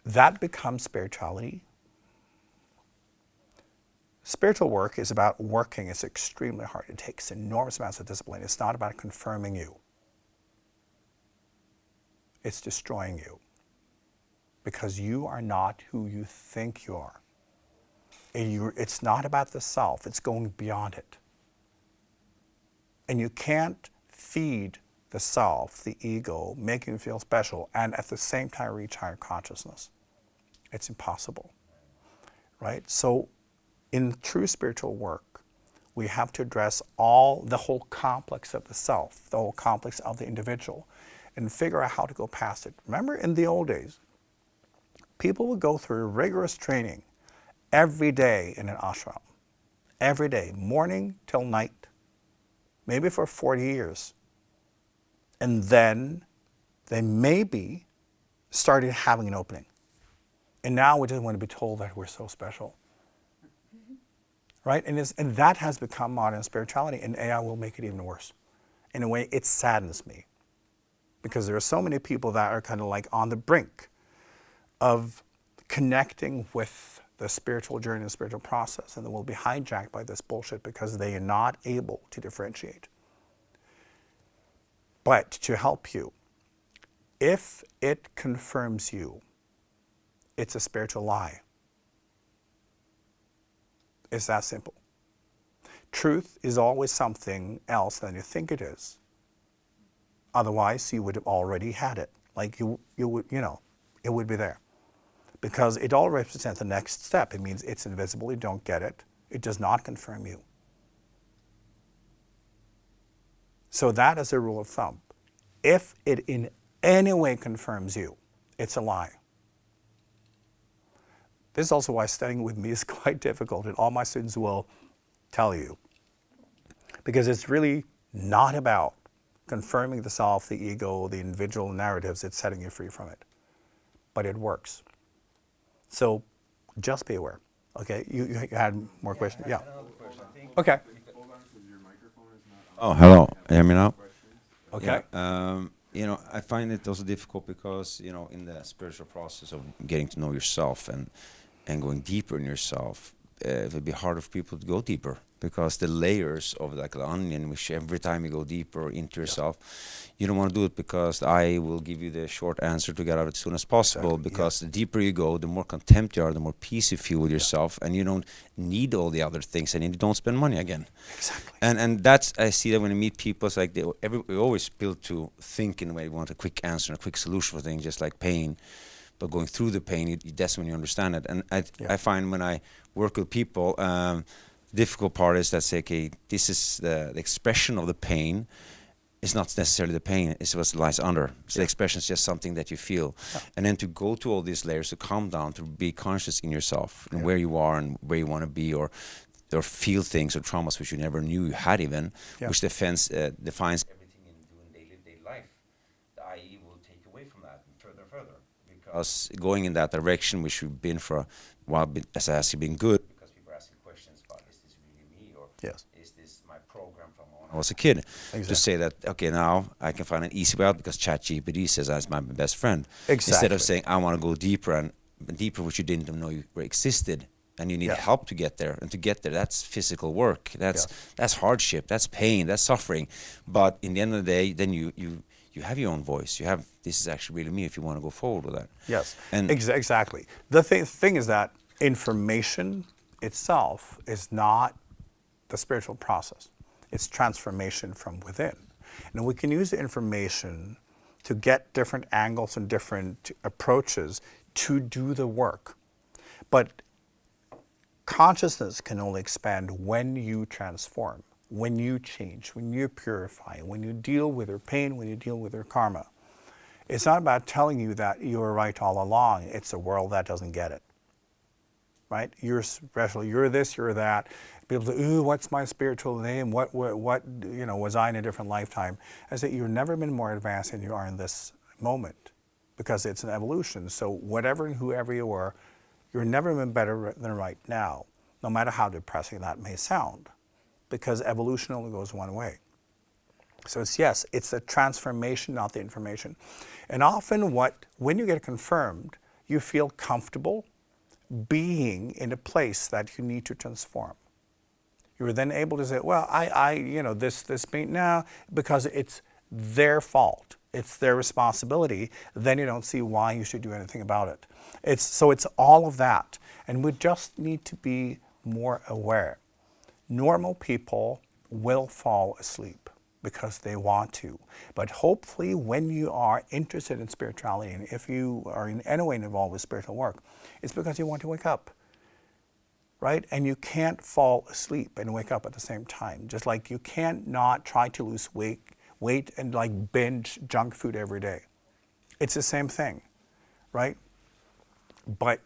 that becomes spirituality. Spiritual work is about working. It's extremely hard. It takes enormous amounts of discipline. It's not about confirming you. It's destroying you. Because you are not who you think you are. And it's not about the self. It's going beyond it. And you can't feed the self, the ego, making you feel special, and at the same time reach higher consciousness. It's impossible, right? So in true spiritual work, we have to address the whole complex of the self, the whole complex of the individual, and figure out how to go past it. Remember in the old days, people would go through rigorous training every day in an ashram. Every day, morning till night, maybe for 40 years. And then they maybe started having an opening. And now we just want to be told that we're so special. Right? And that has become modern spirituality, and AI will make it even worse. In a way, it saddens me. Because there are so many people that are kind of like on the brink of connecting with the spiritual journey and spiritual process, and they will be hijacked by this bullshit because they are not able to differentiate. But to help you, if it confirms you, it's a spiritual lie. It's that simple. Truth is always something else than you think it is. Otherwise, you would have already had it. Like you would, it would be there. Because it all represents the next step. It means it's invisible, you don't get it. It does not confirm you. So that is a rule of thumb. If it in any way confirms you, it's a lie. This is also why studying with me is quite difficult, and all my students will tell you. Because it's really not about confirming the self, the ego, the individual narratives. It's setting you free from it. But it works. So just be aware. Okay, you had more questions? Yeah. Okay. Oh, hello. You hear me now? Okay. Yeah. I find it also difficult because, in the spiritual process of getting to know yourself and going deeper in yourself, it would be harder for people to go deeper because the layers of like the onion, which every time you go deeper into yourself, you don't want to do it because I will give you the short answer to get out as soon as possible. Exactly. Because the deeper you go, the more contempt you are, the more peace you feel with yourself, and you don't need all the other things, and you don't spend money again. Exactly. And that's, I see that when I meet people, it's like we always build to think in a way, we want a quick answer and a quick solution for things, just like pain. But going through the pain, that's when you understand it. And I find when I work with people, the difficult part is that say, okay, this is the expression of the pain. It's not necessarily the pain, it's what lies under. So the expression is just something that you feel. Yeah. And then to go to all these layers, to calm down, to be conscious in yourself, and where you are and where you want to be, or feel things or traumas which you never knew you had even, which defines everything in doing daily life. The IE will take away from that and further, because us going in that direction, which we've been for a while, as I asked you, been good. Because people are asking questions about, is this really me, or Yes. is this my program from when I was a kid? Exactly. To say that, okay, now I can find an easy way out because ChatGPT says that's my best friend. Exactly. Instead of saying, I want to go deeper, and deeper, which you didn't even know you existed. And you need Yes. help to get there. And to get there, that's physical work. Yes. That's hardship. That's pain. That's suffering. But in the end of the day, then you have your own voice. You have, this is actually really me if you want to go forward with that. Yes, And exactly. The thing is that information itself is not the spiritual process. It's transformation from within. And we can use the information to get different angles and different approaches to do the work. But consciousness can only expand when you transform, when you change, when you purify, when you deal with your pain, when you deal with your karma. It's not about telling you that you were right all along. It's a world that doesn't get it. Right? You're special. You're this. You're that. People say, "Ooh, what's my spiritual name? What? You know, was I in a different lifetime?" I say, you've never been more advanced than you are in this moment, because it's an evolution. So whatever and whoever you were, you've never been better than right now, no matter how depressing that may sound, because evolution only goes one way. So it's a transformation, not the information. And often when you get confirmed, you feel comfortable being in a place that you need to transform. You're then able to say, well, this pain now, because it's their fault. It's their responsibility. Then you don't see why you should do anything about it. It's all of that. And we just need to be more aware. Normal people will fall asleep because they want to. But hopefully when you are interested in spirituality, and if you are in any way involved with spiritual work, it's because you want to wake up, right? And you can't fall asleep and wake up at the same time. Just like you can't not try to lose weight and like binge junk food every day. It's the same thing, right? But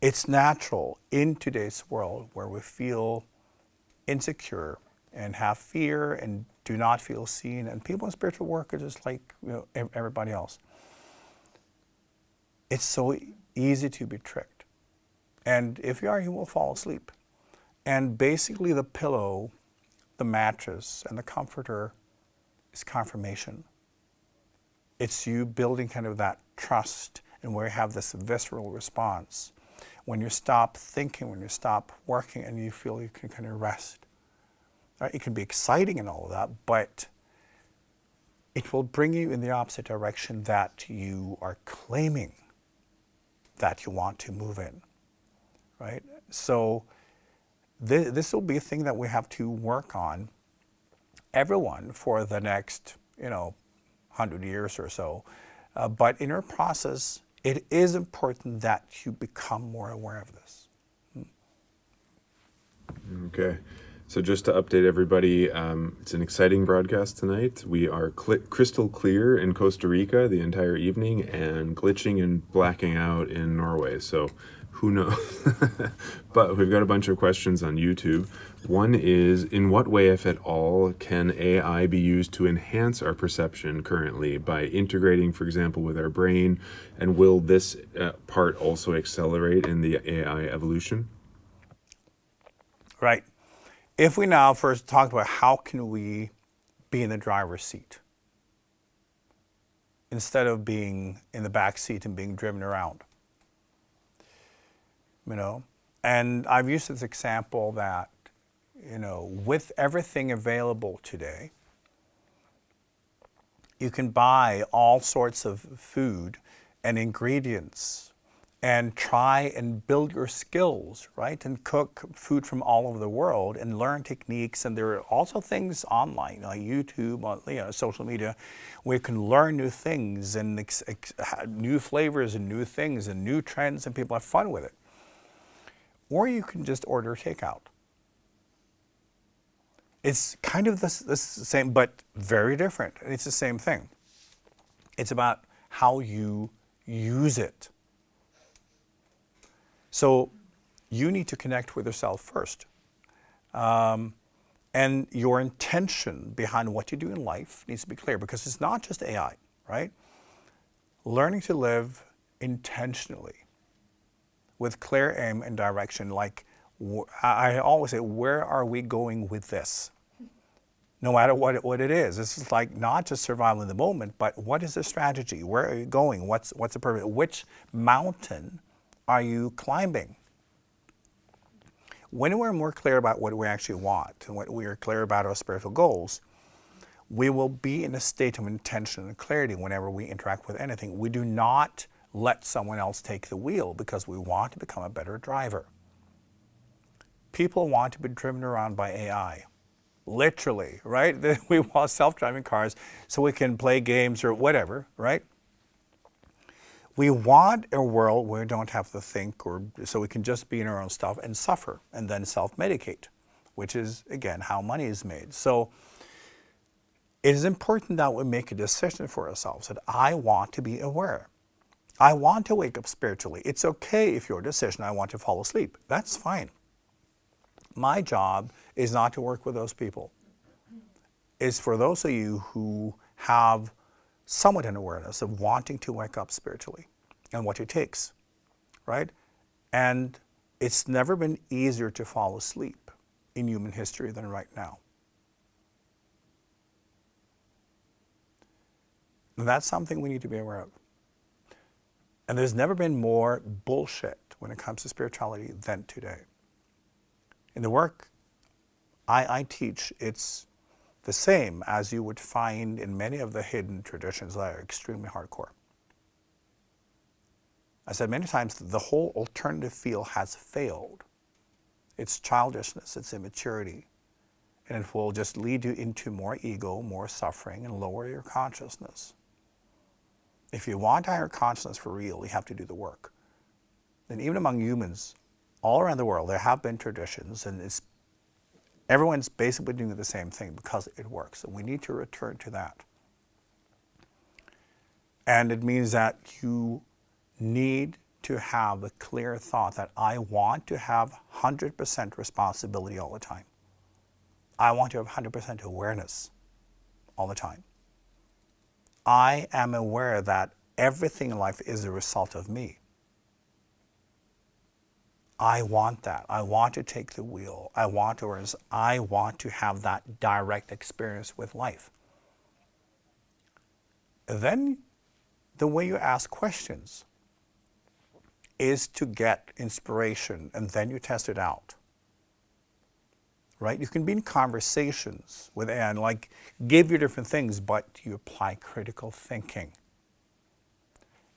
it's natural in today's world where we feel insecure and have fear and do not feel seen, and people in spiritual work are just like everybody else. It's so easy to be tricked. And if you are, you will fall asleep. And basically the pillow, the mattress, and the comforter is confirmation. It's you building kind of that trust, and where you have this visceral response. When you stop thinking, when you stop working, and you feel you can kind of rest. It can be exciting and all of that, but it will bring you in the opposite direction that you are claiming that you want to move in, right? So this will be a thing that we have to work on, everyone, for the next, 100 years or so. But in your process, it is important that you become more aware of this. Okay. So just to update everybody, it's an exciting broadcast tonight. We are crystal clear in Costa Rica the entire evening, and glitching and blacking out in Norway. So who knows? But we've got a bunch of questions on YouTube. One is, in what way, if at all, can AI be used to enhance our perception currently by integrating, for example, with our brain? And will this part also accelerate in the AI evolution? Right. If we now first talk about how can we be in the driver's seat instead of being in the back seat and being driven around, And I've used this example that, with everything available today, you can buy all sorts of food and ingredients and try and build your skills, right? And cook food from all over the world and learn techniques. And there are also things online, like YouTube, social media, where you can learn new things and new flavors and new things and new trends, and people have fun with it. Or you can just order takeout. It's kind of the same, but very different. It's the same thing. It's about how you use it. So you need to connect with yourself first. And your intention behind what you do in life needs to be clear, because it's not just AI, right? learning to live intentionally with clear aim and direction. Like I always say, where are we going with this? No matter what it is. This is like not just survival in the moment, but what is the strategy? Where are you going? What's the purpose? Which mountain are you climbing? When we're more clear about what we actually want and what we are clear about our spiritual goals, we will be in a state of intention and clarity whenever we interact with anything. We do not let someone else take the wheel because we want to become a better driver. People want to be driven around by AI. Literally, right? We want self-driving cars so we can play games or whatever, right? We want a world where we don't have to think, or so we can just be in our own stuff and suffer and then self-medicate, which is, again, how money is made. So it is important that we make a decision for ourselves that I want to be aware. I want to wake up spiritually. It's okay if your decision, I want to fall asleep. That's fine. My job is not to work with those people. It's for those of you who have somewhat an awareness of wanting to wake up spiritually and what it takes, right? And it's never been easier to fall asleep in human history than right now. And that's something we need to be aware of. And there's never been more bullshit when it comes to spirituality than today. In the work I teach, it's the same as you would find in many of the hidden traditions that are extremely hardcore. I said many times that the whole alternative field has failed. It's childishness, it's immaturity, and it will just lead you into more ego, more suffering, and lower your consciousness. If you want higher consciousness for real, you have to do the work. And even among humans, all around the world, there have been traditions, and everyone's basically doing the same thing because it works. And we need to return to that. And it means that you need to have a clear thought that I want to have 100% responsibility all the time. I want to have 100% awareness all the time. I am aware that everything in life is a result of me. I want that. I want to take the wheel. I want to have that direct experience with life. Then the way you ask questions is to get inspiration, and then you test it out. Right? You can be in conversations with and like give you different things, but you apply critical thinking.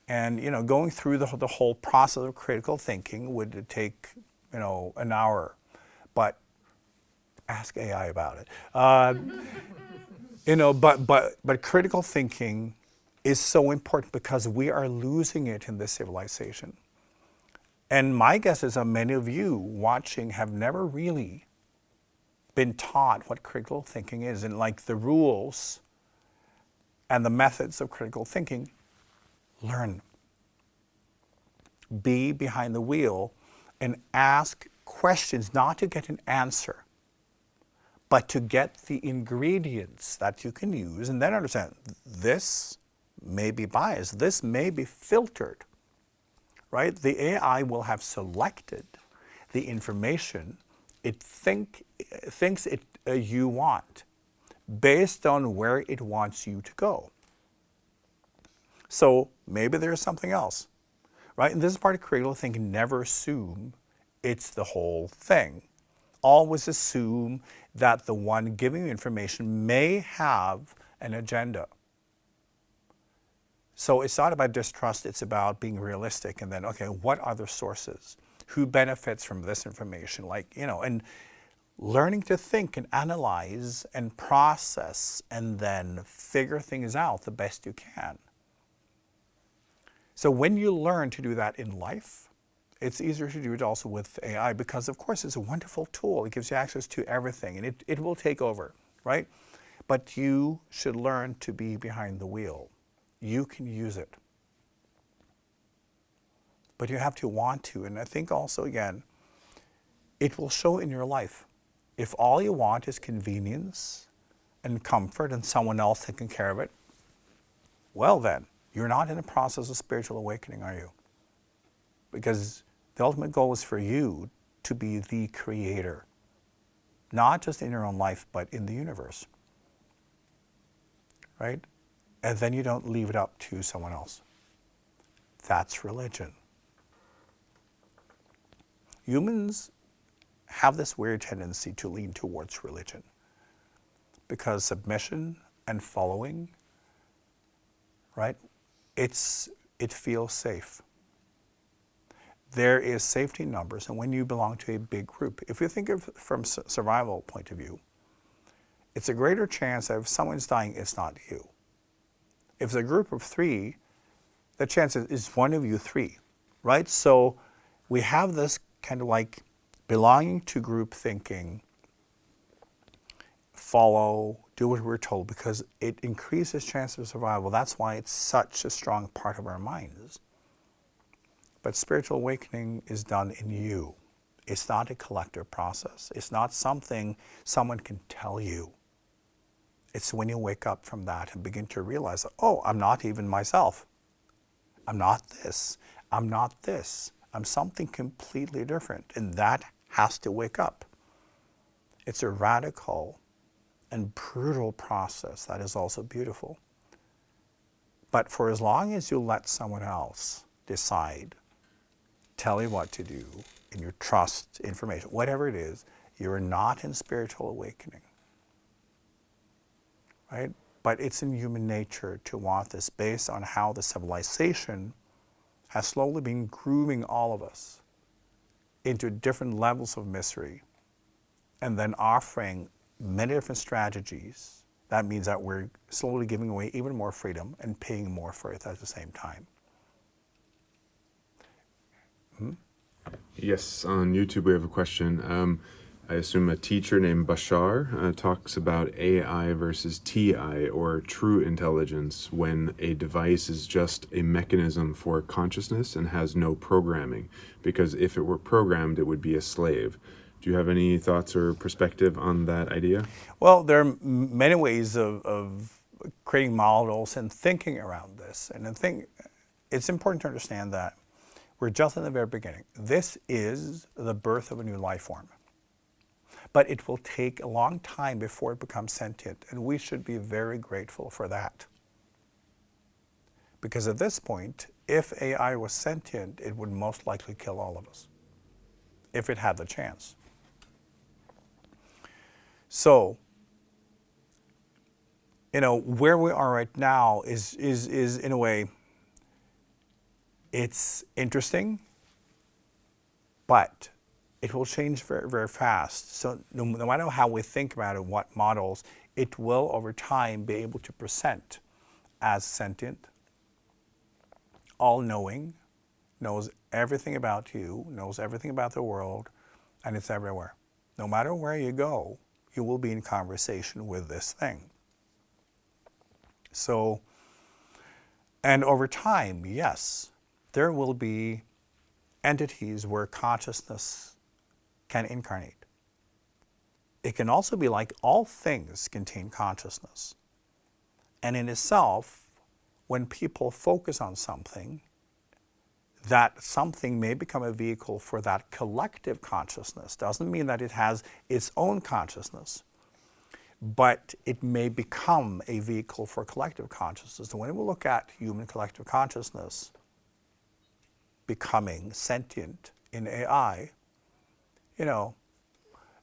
And going through the whole process of critical thinking would take an hour, but ask AI about it. But critical thinking is so important because we are losing it in this civilization. And my guess is that many of you watching have never really been taught what critical thinking is, and like the rules and the methods of critical thinking. Learn. Be behind the wheel and ask questions, not to get an answer, but to get the ingredients that you can use, and then understand this may be biased, this may be filtered, right? The AI will have selected the information it thinks you want based on where it wants you to go. So maybe there's something else, right? And this is part of critical thinking. Never assume it's the whole thing. Always assume that the one giving you information may have an agenda. So it's not about distrust, it's about being realistic and then, okay, what are the sources? Who benefits from this information? And learning to think and analyze and process and then figure things out the best you can. So when you learn to do that in life, it's easier to do it also with AI because, of course, it's a wonderful tool. It gives you access to everything, and it will take over, right? But you should learn to be behind the wheel. You can use it. But you have to want to. And I think also, again, it will show in your life. If all you want is convenience and comfort and someone else taking care of it, well then, You're not in a process of spiritual awakening, are you? Because the ultimate goal is for you to be the creator, not just in your own life, but in the universe, right? And then you don't leave it up to someone else. That's religion. Humans have this weird tendency to lean towards religion because submission and following, right? It feels safe. There is safety in numbers, and when you belong to a big group, if you think of from survival point of view, it's a greater chance that if someone's dying, it's not you. If it's a group of 3, the chance is one of you 3, right? So we have this kind of like belonging to group thinking, follow, do what we're told, because it increases chance of survival. That's why it's such a strong part of our minds. But spiritual awakening is done in you. It's not a collective process. It's not something someone can tell you. It's when you wake up from that and begin to realize, oh, I'm not even myself. I'm not this. I'm not this. I'm something completely different. And that has to wake up. It's a radical and brutal process that is also beautiful. But for as long as you let someone else decide, tell you what to do, and you trust information, whatever it is, you're not in spiritual awakening. Right? But it's in human nature to want this based on how the civilization has slowly been grooming all of us into different levels of misery and then offering many different strategies. That means that we're slowly giving away even more freedom and paying more for it at the same time. Yes, on YouTube we have a question. I assume a teacher named Bashar talks about AI versus TI, or true intelligence, when a device is just a mechanism for consciousness and has no programming. Because if it were programmed, it would be a slave. Do you have any thoughts or perspective on that idea? Well, there are many ways of creating models and thinking around this. And I think it's important to understand that we're just in the very beginning. This is the birth of a new life form. But it will take a long time before it becomes sentient, and we should be very grateful for that. Because at this point, if AI was sentient, it would most likely kill all of us, if it had the chance. So, where we are right now is in a way, it's interesting, but it will change very, very fast. So no matter how we think about it, what models, it will over time be able to present as sentient, all-knowing, knows everything about you, knows everything about the world, and it's everywhere. No matter where you go, you will be in conversation with this thing. So, and over time, yes, there will be entities where consciousness can incarnate. It can also be like all things contain consciousness. And in itself, when people focus on something, that something may become a vehicle for that collective consciousness. Doesn't mean that it has its own consciousness, but it may become a vehicle for collective consciousness. And when we look at human collective consciousness becoming sentient in AI,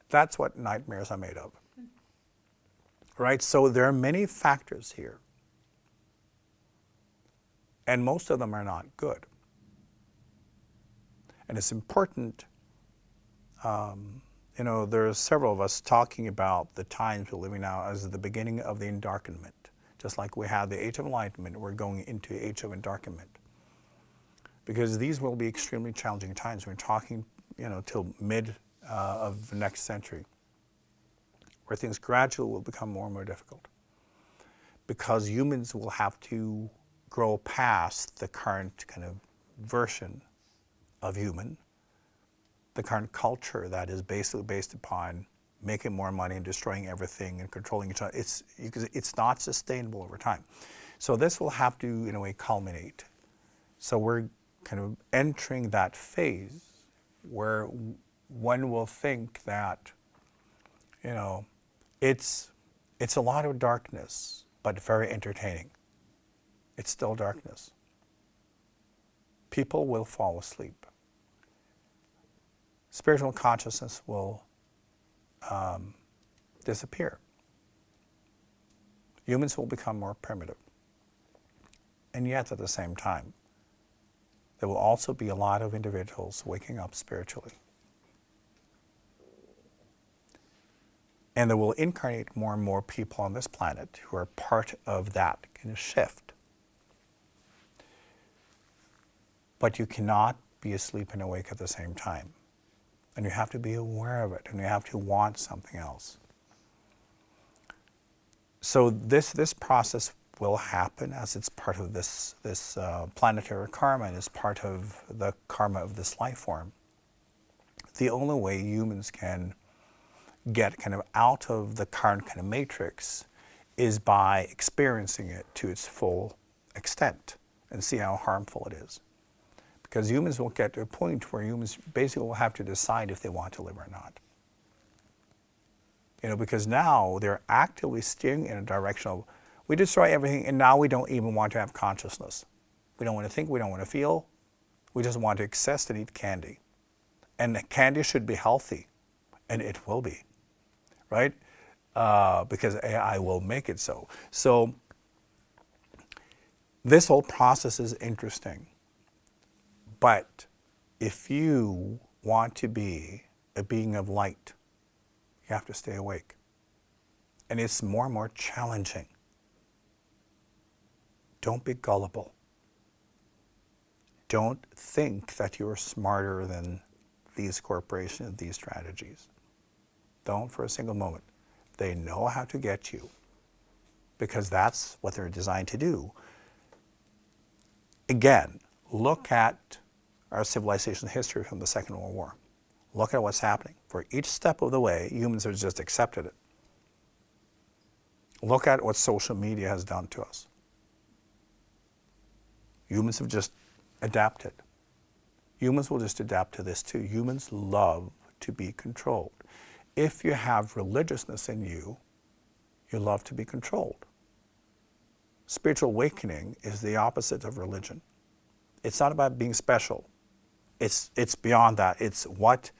that's what nightmares are made of. Right? So there are many factors here. And most of them are not good. And it's important, there are several of us talking about the times we're living now as the beginning of the Enlightenment. Just like we had the Age of Enlightenment, we're going into the Age of Enlightenment. Because these will be extremely challenging times. We're talking, till mid of the next century, where things gradually will become more and more difficult. Because humans will have to grow past the current kind of version of human, the current culture that is basically based upon making more money and destroying everything and controlling each other. It's not sustainable over time. So this will have to, in a way, culminate. So we're kind of entering that phase where one will think that, it's a lot of darkness, but very entertaining. It's still darkness. People will fall asleep. Spiritual consciousness will disappear. Humans will become more primitive. And yet, at the same time, there will also be a lot of individuals waking up spiritually. And there will incarnate more and more people on this planet who are part of that kind of shift. But you cannot be asleep and awake at the same time. And you have to be aware of it, and you have to want something else. So this process will happen as it's part of this planetary karma, and is part of the karma of this life form. The only way humans can get kind of out of the current kind of matrix is by experiencing it to its full extent and see how harmful it is. Because humans will get to a point where humans basically will have to decide if they want to live or not. Because now they're actively steering in a direction of, we destroy everything and now we don't even want to have consciousness. We don't want to think, we don't want to feel. We just want to access and eat candy. And candy should be healthy, and it will be, right? Because AI will make it so. So this whole process is interesting. But if you want to be a being of light, you have to stay awake. And it's more and more challenging. Don't be gullible. Don't think that you're smarter than these corporations, these strategies. Don't for a single moment. They know how to get you, because that's what they're designed to do. Again, look at our civilization history from the Second World War. Look at what's happening. For each step of the way, humans have just accepted it. Look at what social media has done to us. Humans have just adapted. Humans will just adapt to this too. Humans love to be controlled. If you have religiousness in you, you love to be controlled. Spiritual awakening is the opposite of religion. It's not about being special. It's beyond that. It's what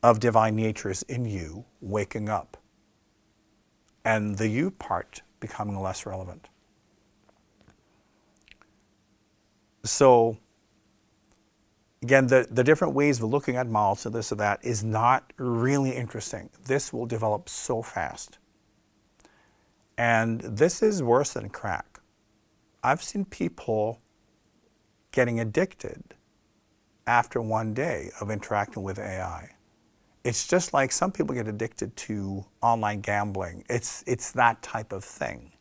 of divine nature is in you waking up, and the you part becoming less relevant. So again, the different ways of looking at malts and this or that is not really interesting. This will develop so fast. And this is worse than crack. I've seen people getting addicted after one day of interacting with AI. It's just like some people get addicted to online gambling. It's that type of thing.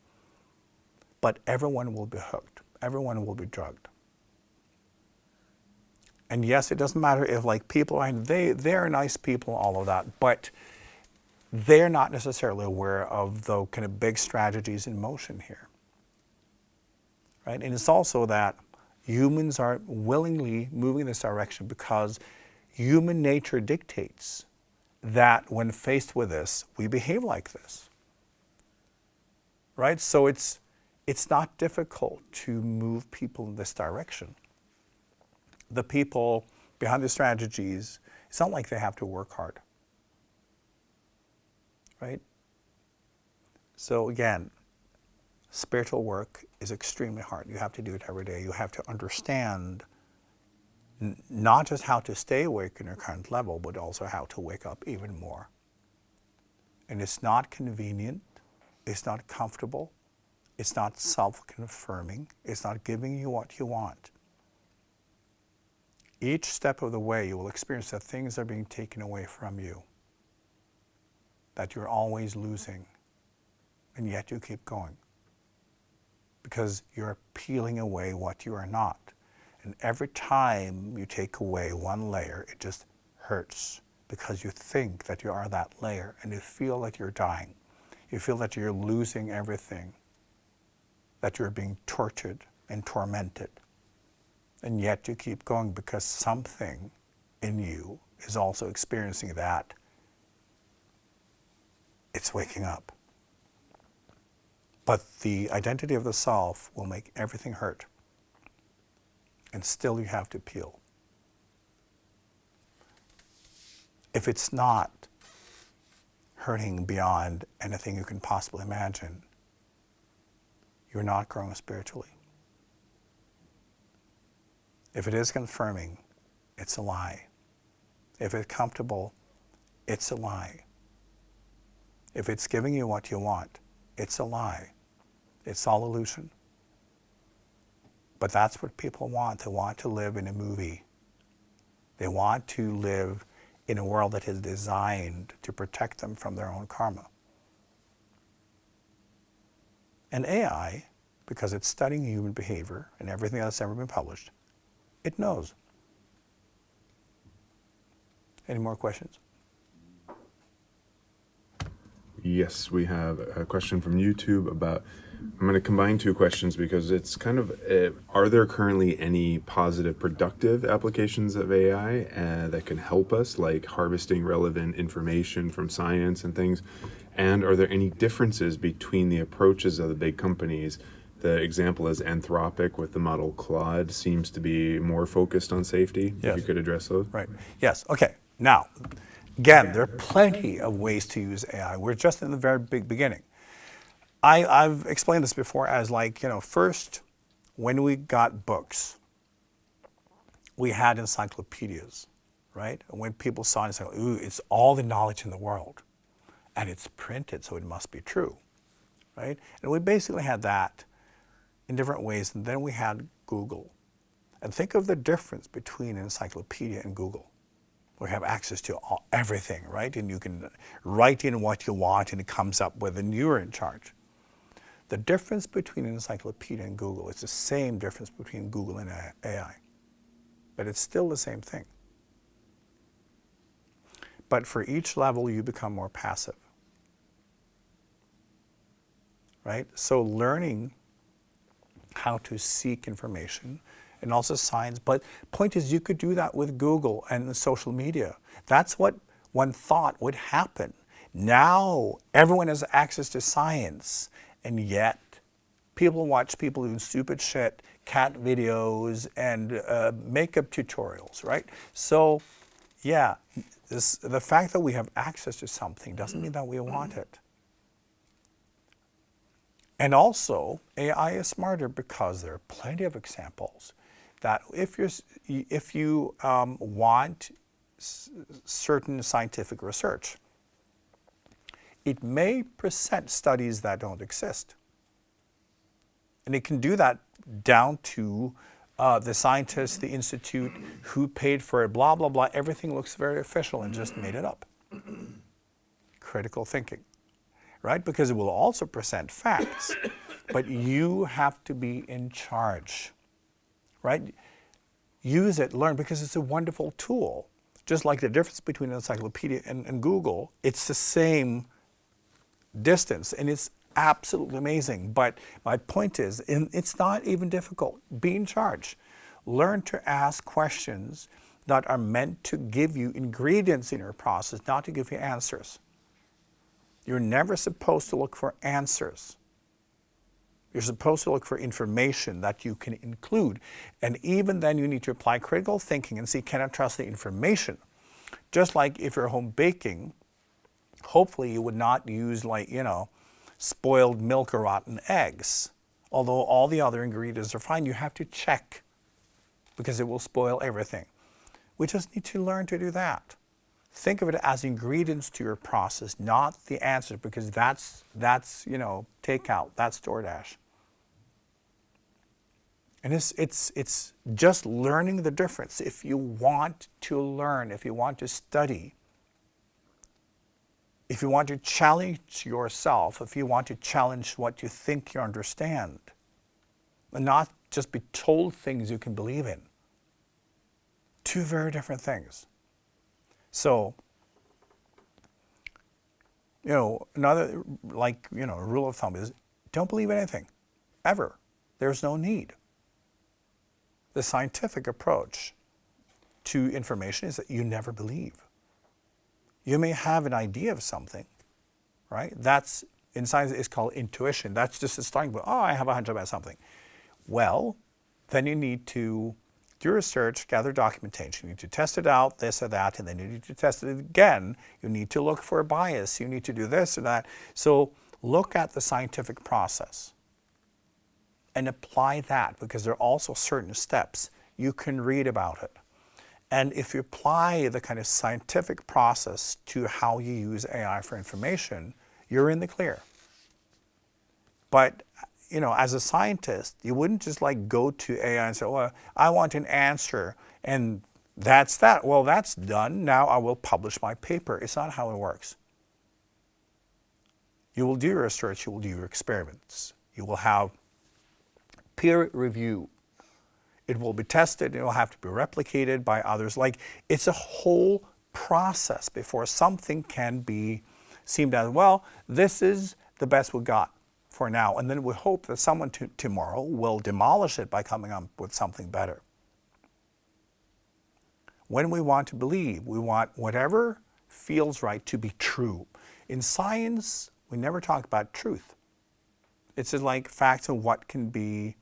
But everyone will be hooked. Everyone will be drugged. And yes, it doesn't matter if people, they're nice people, all of that, but they're not necessarily aware of the kind of big strategies in motion here, right? And it's also that humans are willingly moving in this direction because human nature dictates that when faced with this, we behave like this, right? So it's not difficult to move people in this direction. The people behind the strategies, it's not like they have to work hard, right? So again, spiritual work is extremely hard. You have to do it every day. You have to understand not just how to stay awake in your current level, but also how to wake up even more. And it's not convenient. It's not comfortable. It's not self-confirming. It's not giving you what you want. Each step of the way, you will experience that things are being taken away from you, that you're always losing, and yet you keep going because you're peeling away what you are not. And every time you take away one layer, it just hurts because you think that you are that layer and you feel that you're dying. You feel that you're losing everything. that you're being tortured and tormented. And yet you keep going because something in you is also experiencing that. It's waking up. But the identity of the self will make everything hurt. And still you have to peel. If it's not hurting beyond anything you can possibly imagine, you're not growing spiritually. If it is confirming, it's a lie. If it's comfortable, it's a lie. If it's giving you what you want, it's a lie. It's all illusion. But that's what people want. They want to live in a movie. They want to live in a world that is designed to protect them from their own karma. And AI, because it's studying human behavior and everything that's ever been published, it knows. Any more questions? Yes, we have a question from YouTube about, I'm going to combine two questions because it's kind of, are there currently any positive, productive applications of AI that can help us, like harvesting relevant information from science and things? And are there any differences between the approaches of the big companies? The example is Anthropic with the model Claude seems to be more focused on safety. Yes. If you could address those. Right. Yes. Okay. Now, again, there are plenty of ways to use AI. We're just in the very big beginning. I've explained this before as like, first, when we got books, we had encyclopedias, right? And when people saw it, it's like, ooh, it's all the knowledge in the world. And it's printed, so it must be true, right? And we basically had that in different ways. And then we had Google. And think of the difference between an encyclopedia and Google. We have access to everything, right? And you can write in what you want and it comes up with, and you're in charge. The difference between an encyclopedia and Google is the same difference between Google and AI. But it's still the same thing. But for each level, you become more passive, right? So learning how to seek information and also science. But point is, you could do that with Google and social media. That's what one thought would happen. Now everyone has access to science, and yet people watch people doing stupid shit, cat videos, and makeup tutorials, right? So, yeah, the fact that we have access to something doesn't mean that we want it. And also, AI is smarter because there are plenty of examples that if you want certain scientific research, it may present studies that don't exist. And it can do that down to the scientists, the institute, who paid for it, blah, blah, blah. Everything looks very official and just made it up. Critical thinking, right? Because it will also present facts, but you have to be in charge, right? Use it, learn, because it's a wonderful tool. Just like the difference between an encyclopedia and Google, it's the same distance, and it's absolutely amazing. But my point is, it's not even difficult. Be in charge. Learn to ask questions that are meant to give you ingredients in your process, not to give you answers. You're never supposed to look for answers. You're supposed to look for information that you can include. And even then you need to apply critical thinking and see, can I trust the information? Just like if you're home baking, hopefully you would not use spoiled milk or rotten eggs. Although all the other ingredients are fine, you have to check because it will spoil everything. We just need to learn to do that. Think of it as ingredients to your process, not the answer, because that's takeout, that's DoorDash. And it's just learning the difference. If you want to learn, if you want to study, if you want to challenge yourself, if you want to challenge what you think you understand, and not just be told things you can believe in. Two very different things. So, another rule of thumb is don't believe anything. ever. There's no need. The scientific approach to information is that you never believe. You may have an idea of something, right? That's, in science, it's called intuition. That's just a starting point. Oh, I have a hunch about something. Well, then you need to do research, gather documentation. You need to test it out, this or that, and then you need to test it again. You need to look for a bias. You need to do this or that. So look at the scientific process and apply that, because there are also certain steps. You can read about it. And if you apply the kind of scientific process to how you use AI for information, you're in the clear. But, you know, as a scientist, you wouldn't just like go to AI and say, well, I want an answer, and that's that. Well, that's done. Now I will publish my paper. It's not how it works. You will do your research. You will do your experiments. You will have peer review. It will be tested. It will have to be replicated by others. Like, it's a whole process before something can be seen as, well, this is the best we got for now. And then we hope that someone tomorrow will demolish it by coming up with something better. When we want to believe, we want whatever feels right to be true. In science, we never talk about truth. It's just like facts and what can be,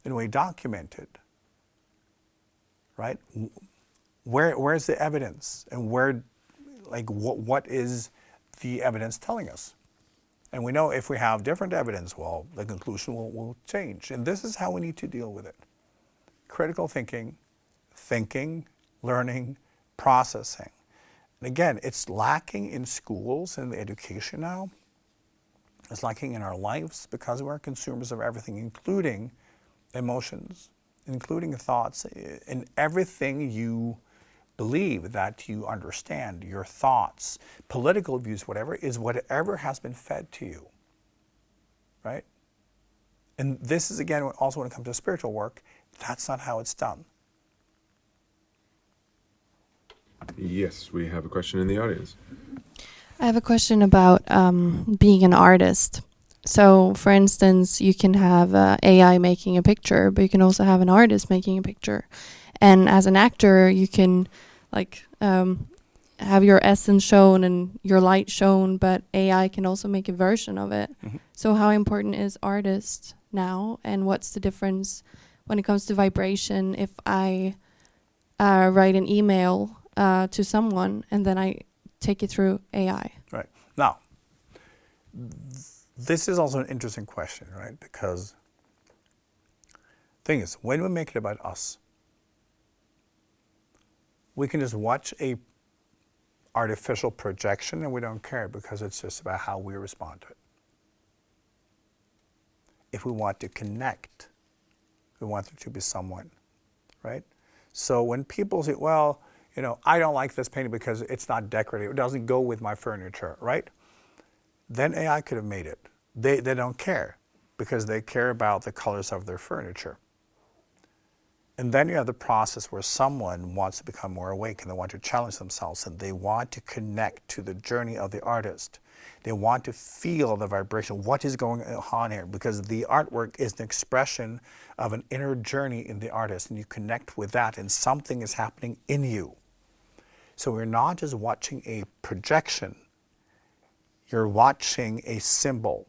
in a way, documented. Right? Where's the evidence? And what is the evidence telling us? And we know if we have different evidence, well, the conclusion will change. And this is how we need to deal with it. Critical thinking, learning, processing. And again, it's lacking in schools and education now. It's lacking in our lives because we're consumers of everything, including emotions, including thoughts. In everything you believe that you understand, your thoughts, political views, whatever, is whatever has been fed to you, right? And this is, again, also when it comes to spiritual work, that's not how it's done. Yes, we have a question in the audience. I have a question about being an artist. So, for instance, you can have AI making a picture, but you can also have an artist making a picture. And as an actor, you can have your essence shown and your light shown, but AI can also make a version of it. Mm-hmm. So how important is artist now, and what's the difference when it comes to vibration if I write an email to someone and then I take it through AI? Right. Now, this is also an interesting question, right? Because the thing is, when we make it about us, we can just watch a artificial projection and we don't care because it's just about how we respond to it. If we want to connect, we want there to be someone, right? So when people say, well, you know, I don't like this painting because it's not decorative, it doesn't go with my furniture, right? Then AI could have made it. They don't care because they care about the colors of their furniture. And then you have the process where someone wants to become more awake and they want to challenge themselves and they want to connect to the journey of the artist. They want to feel the vibration, what is going on here, because the artwork is an expression of an inner journey in the artist, and you connect with that and something is happening in you. So we're not just watching a projection, you're watching a symbol,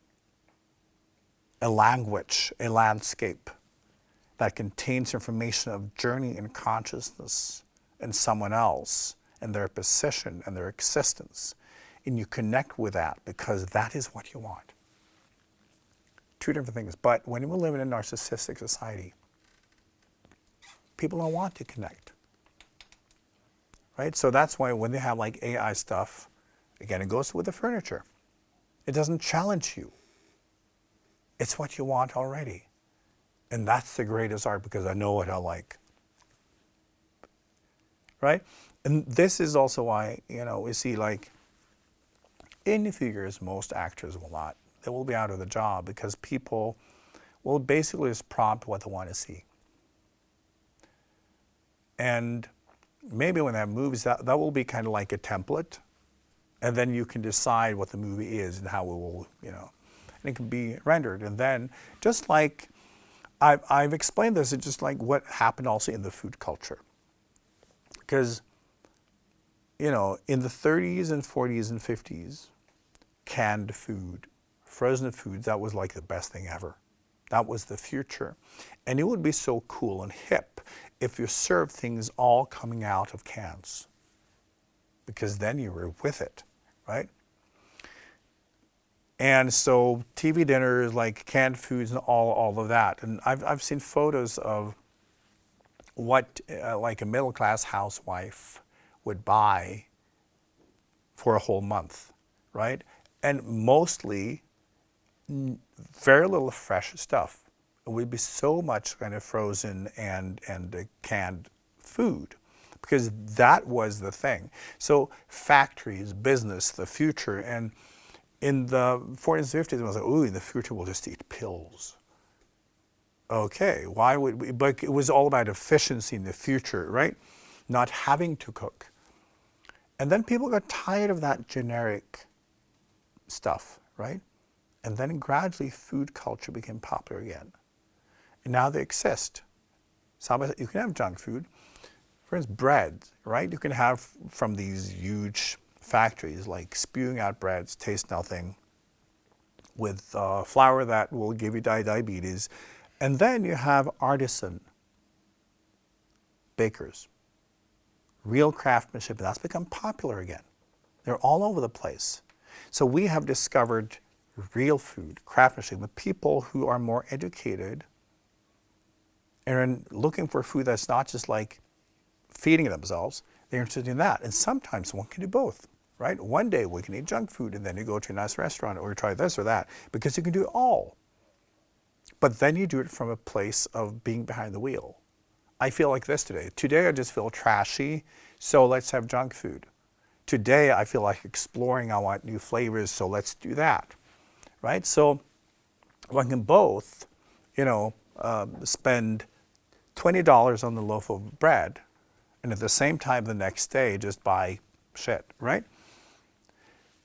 a language, a landscape that contains information of journey in consciousness and someone else and their position and their existence. And you connect with that because that is what you want. Two different things. But when we live in a narcissistic society, people don't want to connect. Right? So that's why when they have like AI stuff, again, it goes with the furniture. It doesn't challenge you. It's what you want already. And that's the greatest art because I know what I like. Right? And this is also why, you know, we see like in a few years, most actors they will be out of the job because people will basically just prompt what they want to see. And maybe when they have movies, that will be kind of like a template. And then you can decide what the movie is and how it will, you know. and it can be rendered. And then, just like I've explained this, it's just like what happened also in the food culture. Because, you know, in the 30s and 40s and 50s, canned food, frozen foods, that was like the best thing ever. That was the future. And it would be so cool and hip if you served things all coming out of cans, because then you were with it, right? And so TV dinners, like canned foods and all of that. And I've seen photos of what like a middle-class housewife would buy for a whole month, right? And mostly very little fresh stuff. It would be so much kind of frozen and canned food, because that was the thing. So factories, business, the future, and in the 40s and 50s, it was like, ooh, in the future we'll just eat pills. Okay, why would we? But it was all about efficiency in the future, right? Not having to cook. And then people got tired of that generic stuff, right? And then gradually food culture became popular again. And now they exist. So you can have junk food. For instance, bread, right? You can have from these huge factories, like spewing out breads, taste nothing, with flour that will give you diabetes. And then you have artisan bakers, real craftsmanship, and that's become popular again. They're all over the place. So we have discovered real food, craftsmanship, with people who are more educated and are looking for food that's not just like feeding themselves. They're interested in that. And sometimes one can do both, right? One day we can eat junk food, and then you go to a nice restaurant or try this or that, because you can do it all. But then you do it from a place of being behind the wheel. I feel like this today. Today I just feel trashy, so let's have junk food. Today I feel like exploring, I want new flavors, so let's do that, right? So one can both, you know, spend $20 on the loaf of bread, and at the same time the next day just buy shit, right?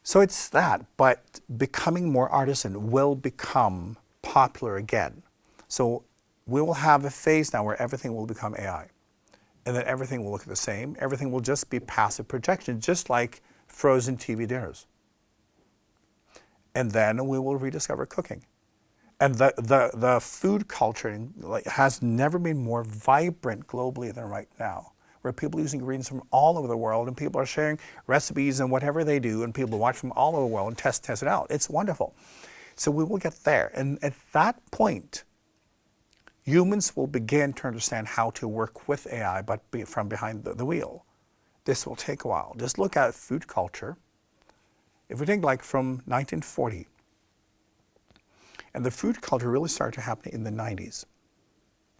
So it's that, but becoming more artisan will become popular again. So we will have a phase now where everything will become AI. And then everything will look the same. Everything will just be passive projection, just like frozen TV dinners. And then we will rediscover cooking. And the food culture has never been more vibrant globally than right now, where people are using ingredients from all over the world, and people are sharing recipes and whatever they do, and people watch from all over the world and test it out. It's wonderful. So we will get there. And at that point, humans will begin to understand how to work with AI, but from behind the wheel. This will take a while. Just look at food culture. If we think like from 1940, and the food culture really started to happen in the 90s.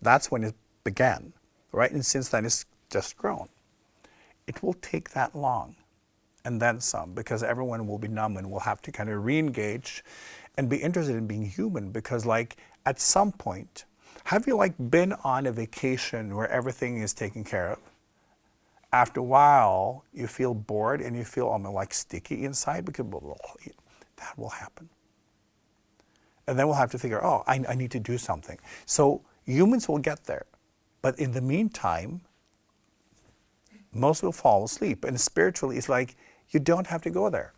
That's when it began, right? And since then, it's just grown. It will take that long, and then some, because everyone will be numb and will have to kind of re-engage and be interested in being human, because like at some point, have you like been on a vacation where everything is taken care of? After a while, you feel bored and you feel almost like sticky inside, because that will happen. And then we'll have to figure, oh, I need to do something. So humans will get there. But in the meantime, most will fall asleep. And spiritually, it's like, you don't have to go there.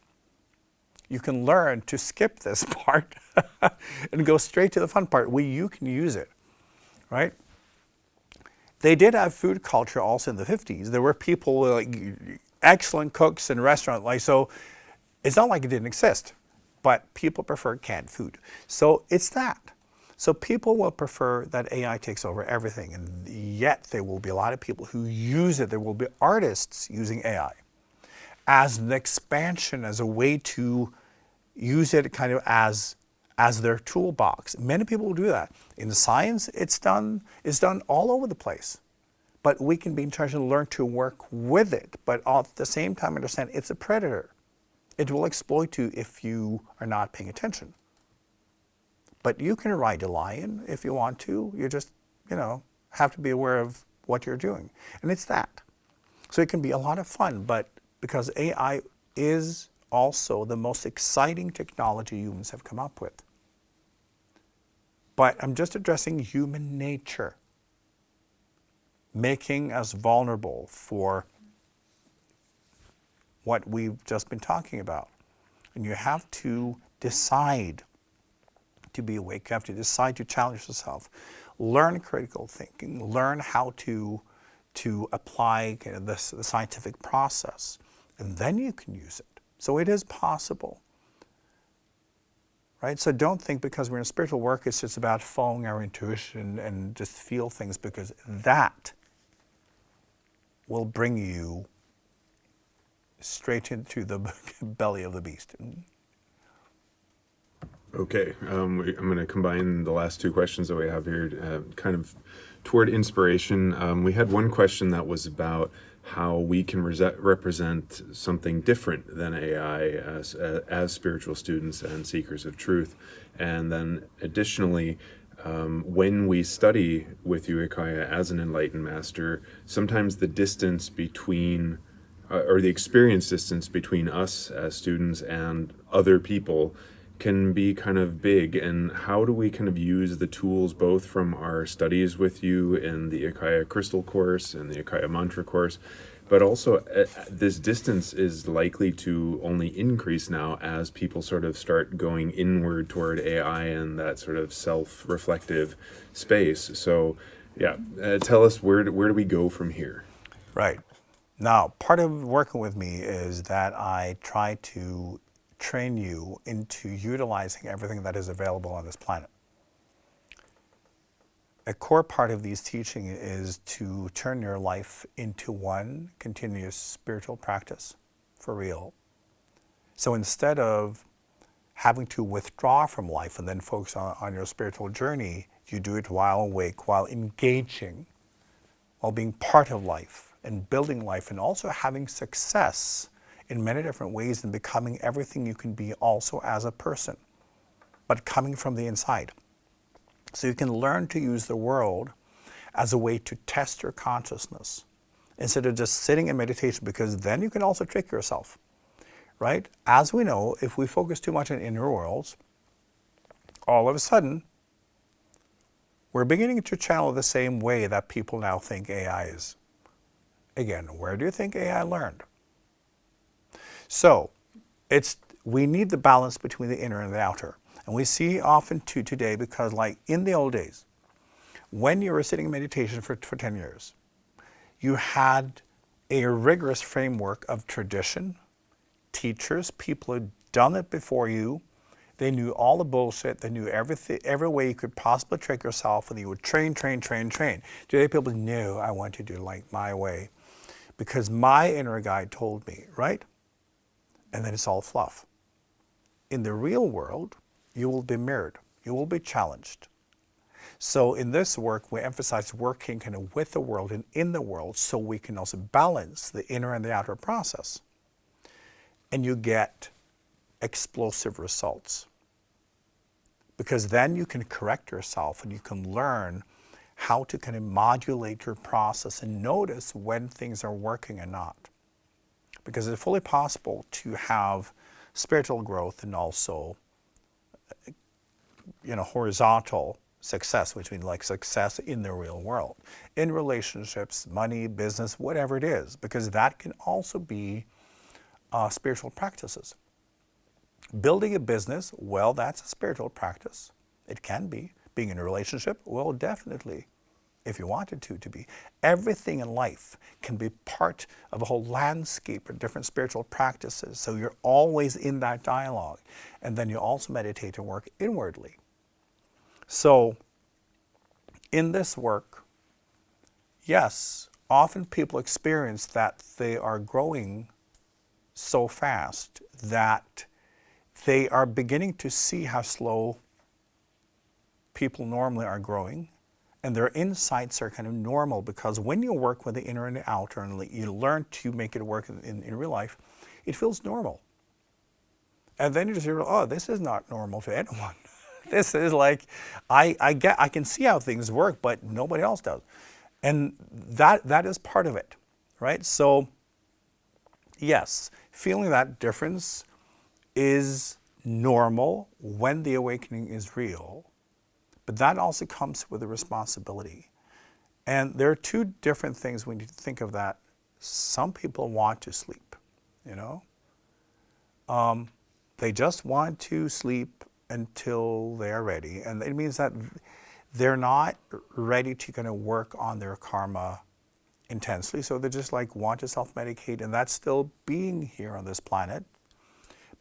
You can learn to skip this part and go straight to the fun part where you can use it, right? They did have food culture also in the 50s. There were people like excellent cooks in restaurants. Like, so it's not like it didn't exist, but people prefer canned food. So it's that. So people will prefer that AI takes over everything, and yet there will be a lot of people who use it. There will be artists using AI as an expansion, as a way to use it kind of as their toolbox. Many people will do that. In science, it's done all over the place. But we can be in charge and learn to work with it, but at the same time understand it's a predator. It will exploit you if you are not paying attention. But you can ride a lion if you want to. You just, have to be aware of what you're doing. And it's that. So it can be a lot of fun, but because AI is also the most exciting technology humans have come up with. But I'm just addressing human nature, making us vulnerable for what we've just been talking about. And you have to decide to be awake. You have to decide to challenge yourself. Learn critical thinking. Learn how to apply kind of the scientific process. And then you can use it. So it is possible. Right? So don't think because we're in spiritual work, it's just about following our intuition and just feel things, because that will bring you straight into the belly of the beast. Okay, I'm going to combine the last two questions that we have here, kind of toward inspiration. We had one question that was about how we can represent something different than AI as spiritual students and seekers of truth. And then additionally, when we study with you, IKYA, as an enlightened master, sometimes the distance between, or the experience distance between us as students and other people can be kind of big. And how do we kind of use the tools both from our studies with you in the IKYA Crystal course and the IKYA Mantra course, but also this distance is likely to only increase now as people sort of start going inward toward AI and that sort of self-reflective space. So yeah, tell us where do we go from here? Right. Now, part of working with me is that I try to train you into utilizing everything that is available on this planet. A core part of these teachings is to turn your life into one continuous spiritual practice for real. So instead of having to withdraw from life and then focus on your spiritual journey, you do it while awake, while engaging, while being part of life and building life, and also having success in many different ways and becoming everything you can be also as a person, but coming from the inside. So you can learn to use the world as a way to test your consciousness instead of just sitting in meditation, because then you can also trick yourself, right? As we know, if we focus too much on inner worlds, all of a sudden, we're beginning to channel the same way that people now think AI is. Again, where do you think AI learned? So, we need the balance between the inner and the outer. And we see often today, because like in the old days, when you were sitting in meditation for 10 years, you had a rigorous framework of tradition, teachers, people who had done it before you. They knew all the bullshit. They knew everything, every way you could possibly trick yourself, and you would train. Today people know, I want to do like my way, because my inner guide told me, right? And then it's all fluff. In the real world, you will be mirrored. You will be challenged. So in this work, we emphasize working kind of with the world and in the world, so we can also balance the inner and the outer process. And you get explosive results. Because then you can correct yourself and you can learn how to kind of modulate your process and notice when things are working and not. Because it's fully possible to have spiritual growth and also, horizontal success, which means like success in the real world, in relationships, money, business, whatever it is, because that can also be spiritual practices. Building a business, well, that's a spiritual practice. It can be. Being in a relationship, well, definitely, if you wanted to be. Everything in life can be part of a whole landscape of different spiritual practices. So you're always in that dialogue. And then you also meditate and work inwardly. So in this work, yes, often people experience that they are growing so fast that they are beginning to see how slow people normally are growing. And their insights are kind of normal, because when you work with the inner and the outer and you learn to make it work in real life, it feels normal. And then you just realize, oh, this is not normal to anyone. This is like, I can see how things work, but nobody else does. And that is part of it, right? So yes, feeling that difference is normal when the awakening is real. But that also comes with a responsibility. And there are two different things we need to think of that. Some people want to sleep, you know. They just want to sleep until they're ready. And it means that they're not ready to kind of work on their karma intensely. So they just like want to self-medicate, and that's still being here on this planet.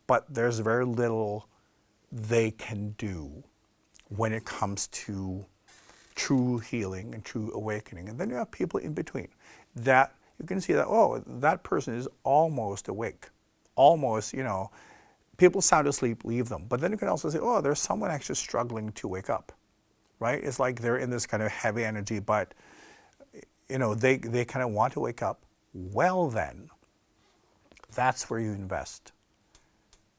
But there's very little they can do when it comes to true healing and true awakening. And then you have people in between that you can see that, oh, that person is almost awake. Almost, you know, people sound asleep, leave them. But then you can also say, oh, there's someone actually struggling to wake up, right? It's like they're in this kind of heavy energy, but, you know, they kind of want to wake up. Well then, that's where you invest,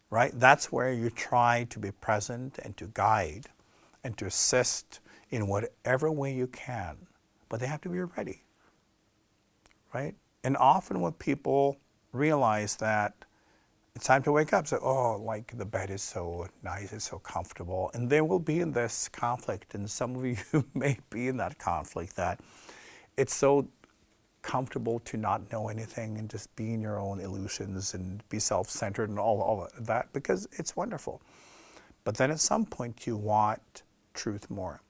right? That's where you try to be present and to guide and to assist in whatever way you can. But they have to be ready, right? And often when people realize that it's time to wake up, so, oh, like the bed is so nice, it's so comfortable. And they will be in this conflict, and some of you may be in that conflict, that it's so comfortable to not know anything and just be in your own illusions and be self-centered and all of that, because it's wonderful. But then at some point you want truth more.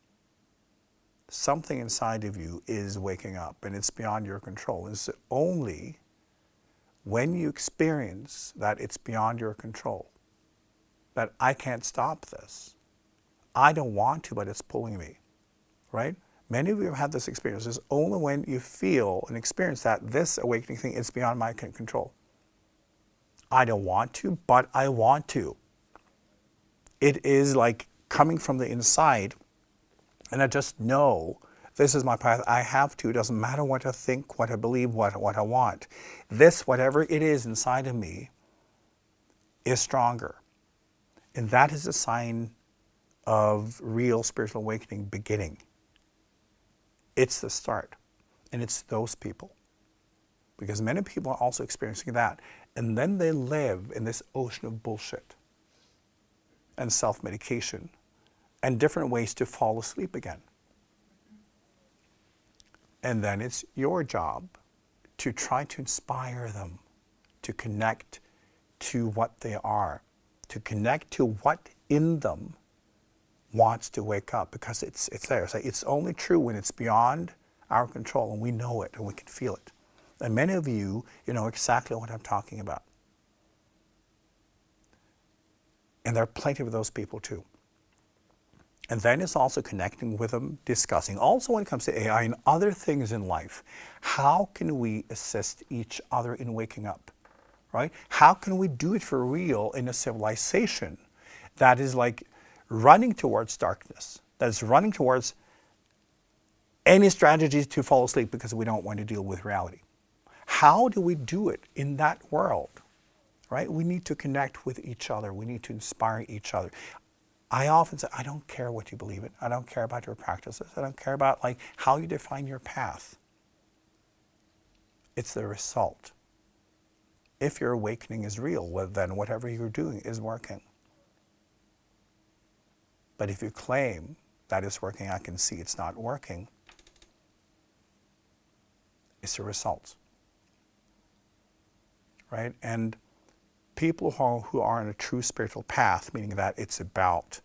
Something inside of you is waking up, and it's beyond your control. It's only when you experience that it's beyond your control, that I can't stop this. I don't want to, but it's pulling me, right? Many of you have had this experience. It's only when you feel and experience that this awakening thing is beyond my control. I don't want to, but I want to. It is like coming from the inside, and I just know this is my path. I have to. It doesn't matter what I think, what I believe, what I want. This, whatever it is inside of me, is stronger. And that is a sign of real spiritual awakening beginning. It's the start. And it's those people. Because many people are also experiencing that. And then they live in this ocean of bullshit and self-medication and different ways to fall asleep again. And then it's your job to try to inspire them to connect to what they are, to connect to what in them wants to wake up, because it's there. So it's only true when it's beyond our control and we know it and we can feel it. And many of you know exactly what I'm talking about. And there are plenty of those people too. And then it's also connecting with them, discussing. Also when it comes to AI and other things in life, how can we assist each other in waking up, right? How can we do it for real in a civilization that is like running towards darkness, that is running towards any strategies to fall asleep because we don't want to deal with reality? How do we do it in that world, right? We need to connect with each other. We need to inspire each other. I often say, I don't care what you believe in. I don't care about your practices. I don't care about like how you define your path. It's the result. If your awakening is real, well, then whatever you're doing is working. But if you claim that it's working, I can see it's not working, it's the result. Right? And people who are on a true spiritual path, meaning that it's about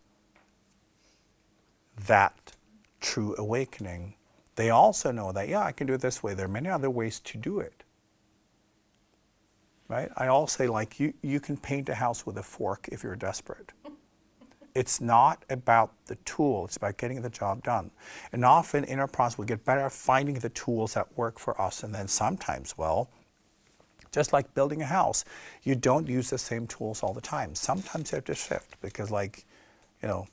that true awakening, they also know that, yeah, I can do it this way. There are many other ways to do it. Right? I always say, like, you can paint a house with a fork if you're desperate. It's not about the tool, it's about getting the job done. And often in our process, we get better at finding the tools that work for us. And then sometimes, well, just like building a house, you don't use the same tools all the time. Sometimes you have to shift because, like, you know,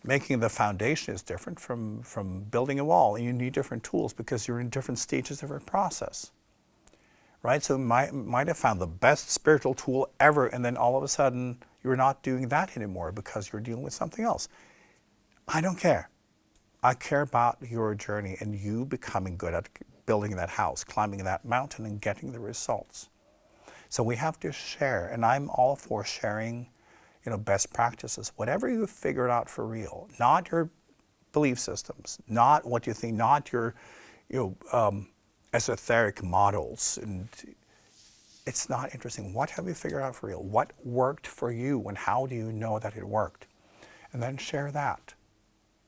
making the foundation is different from building a wall, and you need different tools because you're in different stages of your process. Right? So you might have found the best spiritual tool ever, and then all of a sudden you're not doing that anymore because you're dealing with something else. I don't care. I care about your journey and you becoming good at building that house, climbing that mountain, and getting the results. So we have to share, and I'm all for sharing, you know, best practices, whatever you figured out for real, not your belief systems, not what you think, not your esoteric models. And it's not interesting. What have you figured out for real? What worked for you, and how do you know that it worked? And then share that.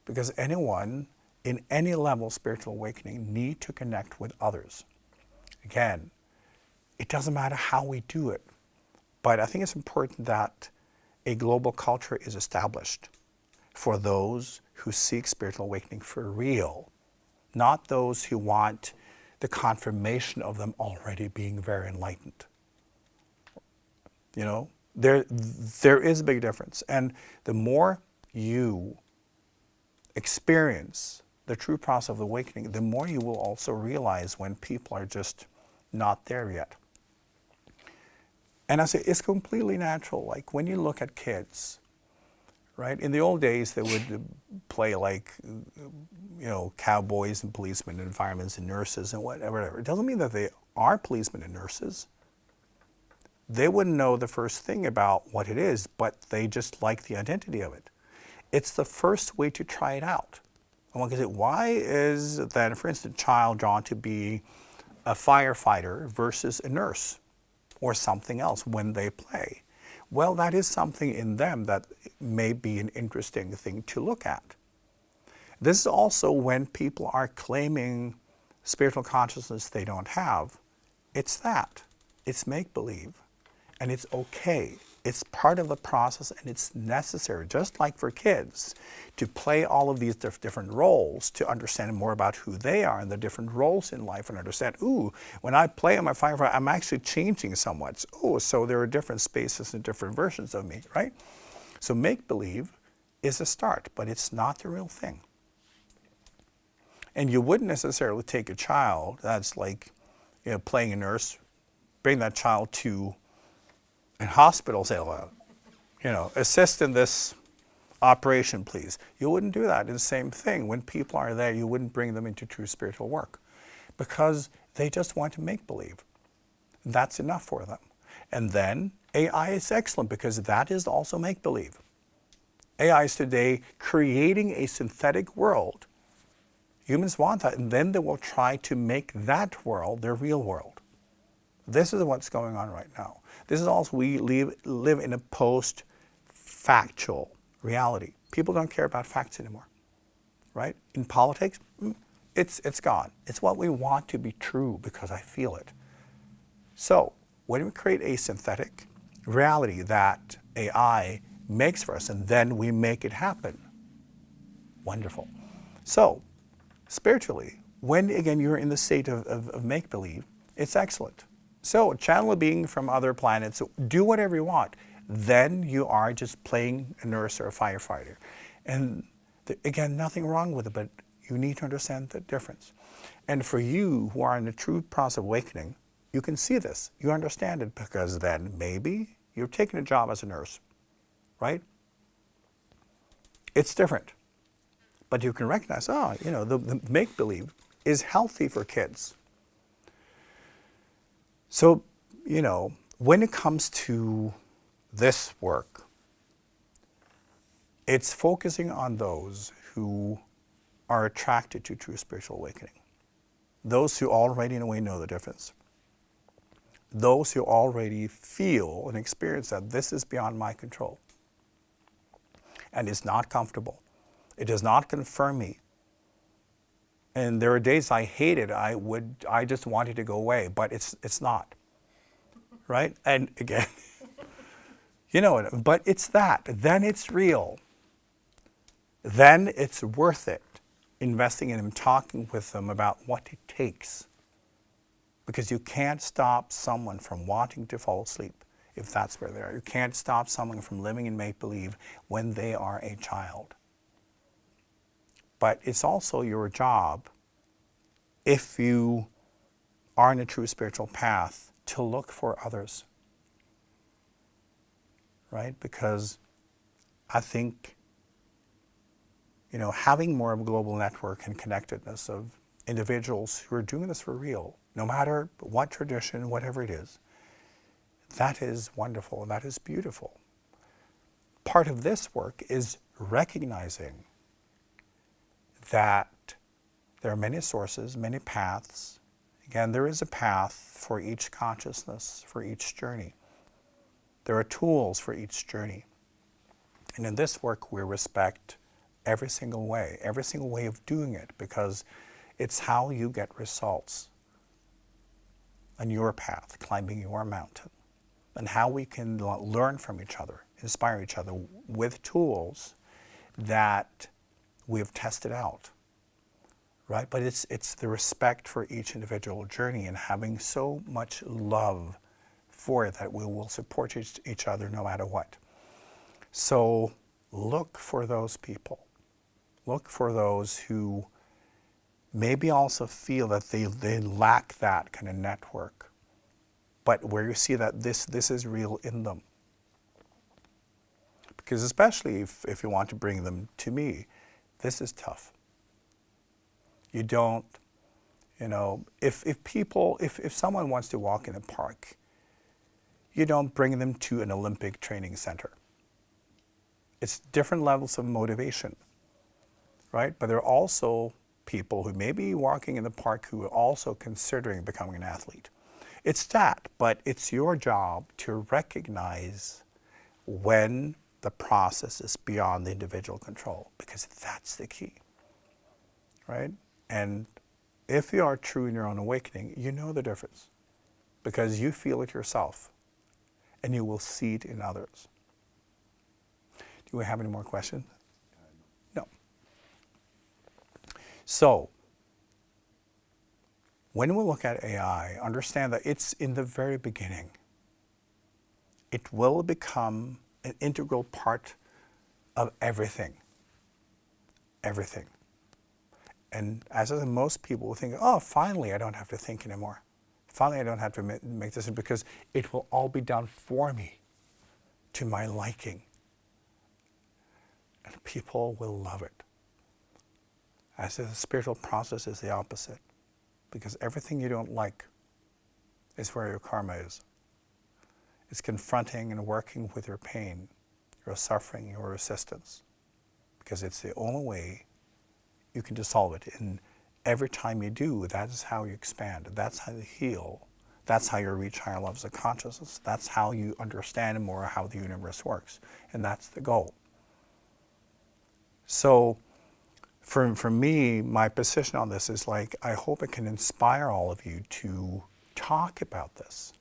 Because anyone in any level of spiritual awakening need to connect with others. Again, it doesn't matter how we do it, but I think it's important that a global culture is established for those who seek spiritual awakening for real, not those who want the confirmation of them already being very enlightened. You know, there is a big difference. And the more you experience the true process of awakening, the more you will also realize when people are just not there yet. And I say it's completely natural. Like when you look at kids, right? In the old days, they would play like, cowboys and policemen and firemen and nurses and whatever. It doesn't mean that they are policemen and nurses. They wouldn't know the first thing about what it is, but they just like the identity of it. It's the first way to try it out. And one can say, why is that, for instance, a child drawn to be a firefighter versus a nurse or something else when they play? Well, that is something in them that may be an interesting thing to look at. This is also when people are claiming spiritual consciousness they don't have. It's that. It's make-believe. And it's okay. It's part of the process and it's necessary, just like for kids, to play all of these different roles to understand more about who they are and the different roles in life and understand, ooh, when I play on my firefighter, I'm actually changing somewhat. Oh, so there are different spaces and different versions of me, right? So make-believe is a start, but it's not the real thing. And you wouldn't necessarily take a child that's like, playing a nurse, bring that child to a hospital, say, well, assist in this operation, please. You wouldn't do that. It's the same thing. When people are there, you wouldn't bring them into true spiritual work because they just want to make believe. That's enough for them. And then AI is excellent because that is also make believe. AI is today creating a synthetic world. Humans want that, and then they will try to make that world their real world. This is what's going on right now. This is also, we live in a post-factual reality. People don't care about facts anymore, right? In politics, it's gone. It's what we want to be true because I feel it. So when we create a synthetic reality that AI makes for us, and then we make it happen, wonderful. So spiritually, when again you're in the state of make-believe, it's excellent. So channel a being from other planets, do whatever you want. Then you are just playing a nurse or a firefighter. And again, nothing wrong with it, but you need to understand the difference. And for you who are in the true process of awakening, you can see this. You understand it because then maybe you're taking a job as a nurse, right? It's different. But you can recognize, the make-believe is healthy for kids. So, when it comes to this work, it's focusing on those who are attracted to true spiritual awakening. Those who already in a way know the difference. Those who already feel and experience that this is beyond my control. And it's not comfortable. It does not confirm me. And there are days I hated, I just wanted to go away, but it's not, right? And again, but it's that. Then it's real. Then it's worth it investing in them, talking with them about what it takes. Because you can't stop someone from wanting to fall asleep if that's where they are. You can't stop someone from living in make-believe when they are a child. But it's also your job, if you are in a true spiritual path, to look for others, right? Because I think, having more of a global network and connectedness of individuals who are doing this for real, no matter what tradition, whatever it is, that is wonderful and that is beautiful. Part of this work is recognizing that there are many sources, many paths. Again, there is a path for each consciousness, for each journey. There are tools for each journey. And in this work, we respect every single way of doing it, because it's how you get results on your path, climbing your mountain, and how we can learn from each other, inspire each other with tools that we've tested out, right? But it's the respect for each individual journey and having so much love for it that we will support each other no matter what. So look for those people. Look for those who maybe also feel that they lack that kind of network, but where you see that this is real in them. Because especially if you want to bring them to me, this is tough. You don't, if someone wants to walk in a park, you don't bring them to an Olympic training center. It's different levels of motivation, right? But there are also people who may be walking in the park who are also considering becoming an athlete. It's that, but it's your job to recognize when the process is beyond the individual control, because that's the key, right? And if you are true in your own awakening, you know the difference, because you feel it yourself, and you will see it in others. Do we have any more questions? No. So, when we look at AI, understand that it's in the very beginning. It will become an integral part of everything. Everything. And as most people will think, oh, finally I don't have to think anymore. Finally I don't have to make this, because it will all be done for me to my liking. And people will love it. As the spiritual process is the opposite, because everything you don't like is where your karma is. It's confronting and working with your pain, your suffering, your resistance, because it's the only way you can dissolve it. And every time you do, that is how you expand. That's how you heal. That's how you reach higher levels of consciousness. That's how you understand more how the universe works. And that's the goal. So for me, my position on this is like, I hope it can inspire all of you to talk about this,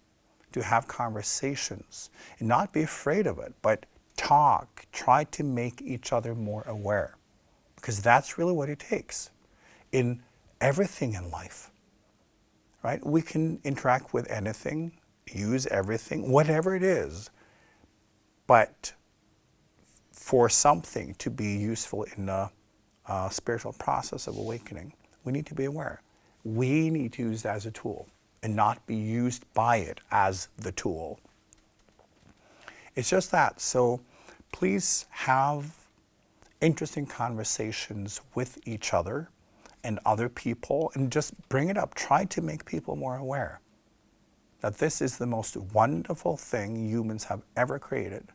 to have conversations, and not be afraid of it, but talk, try to make each other more aware, because that's really what it takes in everything in life, right? We can interact with anything, use everything, whatever it is, but for something to be useful in the spiritual process of awakening, we need to be aware. We need to use it as a tool and not be used by it as the tool. It's just that. So please have interesting conversations with each other and other people, and just bring it up. Try to make people more aware that this is the most wonderful thing humans have ever created,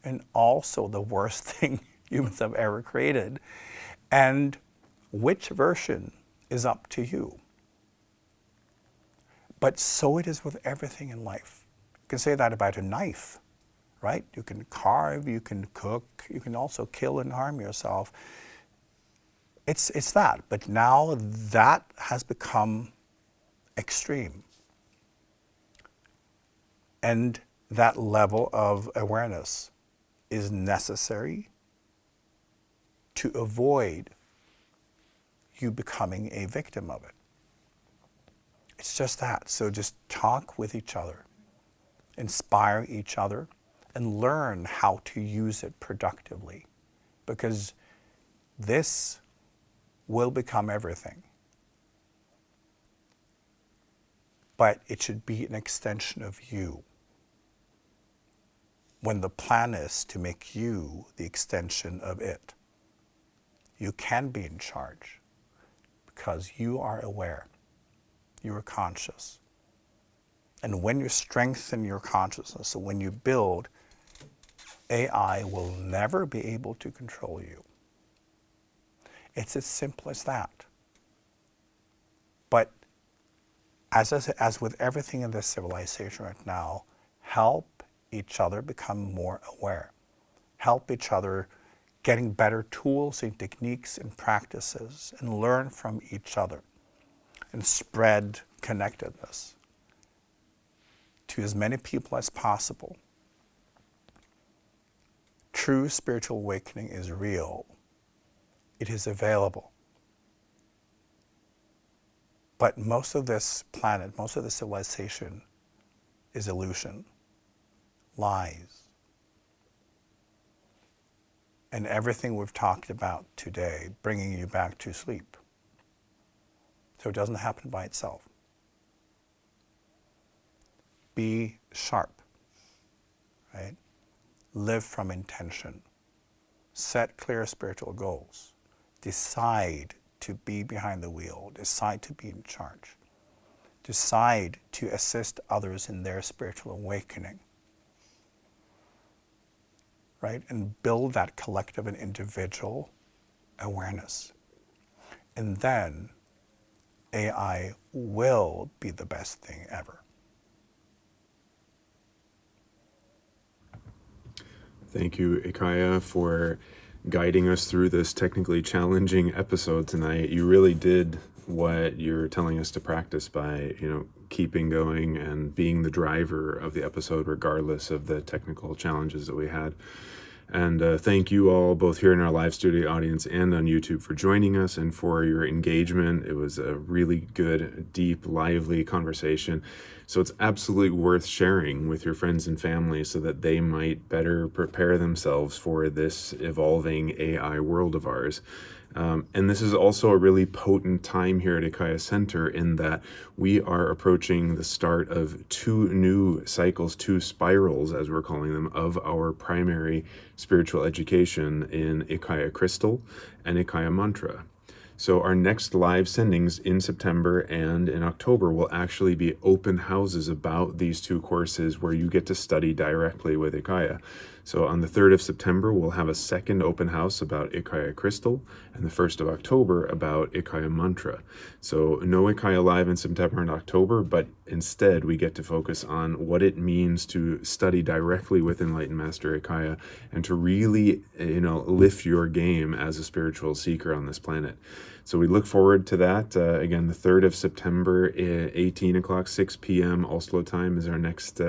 and also the worst thing humans have ever created. And which version is up to you. But so it is with everything in life. You can say that about a knife, right? You can carve, you can cook, you can also kill and harm yourself. It's that, but now that has become extreme. And that level of awareness is necessary to avoid you becoming a victim of it. It's just that. So just talk with each other, inspire each other, and learn how to use it productively, because this will become everything. But it should be an extension of you, when the plan is to make you the extension of it. You can be in charge because you are aware, you are conscious. And when you strengthen your consciousness, so when you build, AI will never be able to control you. It's as simple as that. But as with everything in this civilization right now, help each other become more aware. Help each other getting better tools and techniques and practices, and learn from each other and spread connectedness to as many people as possible. True spiritual awakening is real. It is available. But most of this planet, most of the civilization is illusion, lies. And everything we've talked about today, bringing you back to sleep. So it doesn't happen by itself. Be sharp, right? Live from intention. Set clear spiritual goals. Decide to be behind the wheel. Decide to be in charge. Decide to assist others in their spiritual awakening. Right? And build that collective and individual awareness. And then AI will be the best thing ever. Thank you, IKYA, for guiding us through this technically challenging episode tonight. You really did what you're telling us to practice by, keeping going and being the driver of the episode, regardless of the technical challenges that we had. And thank you all, both here in our live studio audience and on YouTube, for joining us and for your engagement. It was a really good, deep, lively conversation. So it's absolutely worth sharing with your friends and family so that they might better prepare themselves for this evolving AI world of ours. And this is also a really potent time here at IKYA Center in that we are approaching the start of two new cycles, two spirals, as we're calling them, of our primary spiritual education in IKYA Crystal and IKYA Mantra. So our next live sendings in September and in October will actually be open houses about these two courses where you get to study directly with IKYA. So on the 3rd of September, we'll have a second open house about IKYA Crystal, and the 1st of October about IKYA Mantra. So no IKYA Live in September and October, but instead we get to focus on what it means to study directly with Enlightened Master IKYA and to really, lift your game as a spiritual seeker on this planet. So we look forward to that. Again, the 3rd of September, 18 o'clock, 6 p.m. Oslo time is our next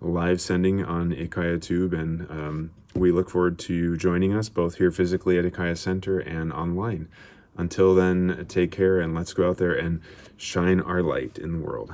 live sending on IKYA Tube, and we look forward to you joining us both here physically at IKYA Center and online. Until then, take care, and let's go out there and shine our light in the world.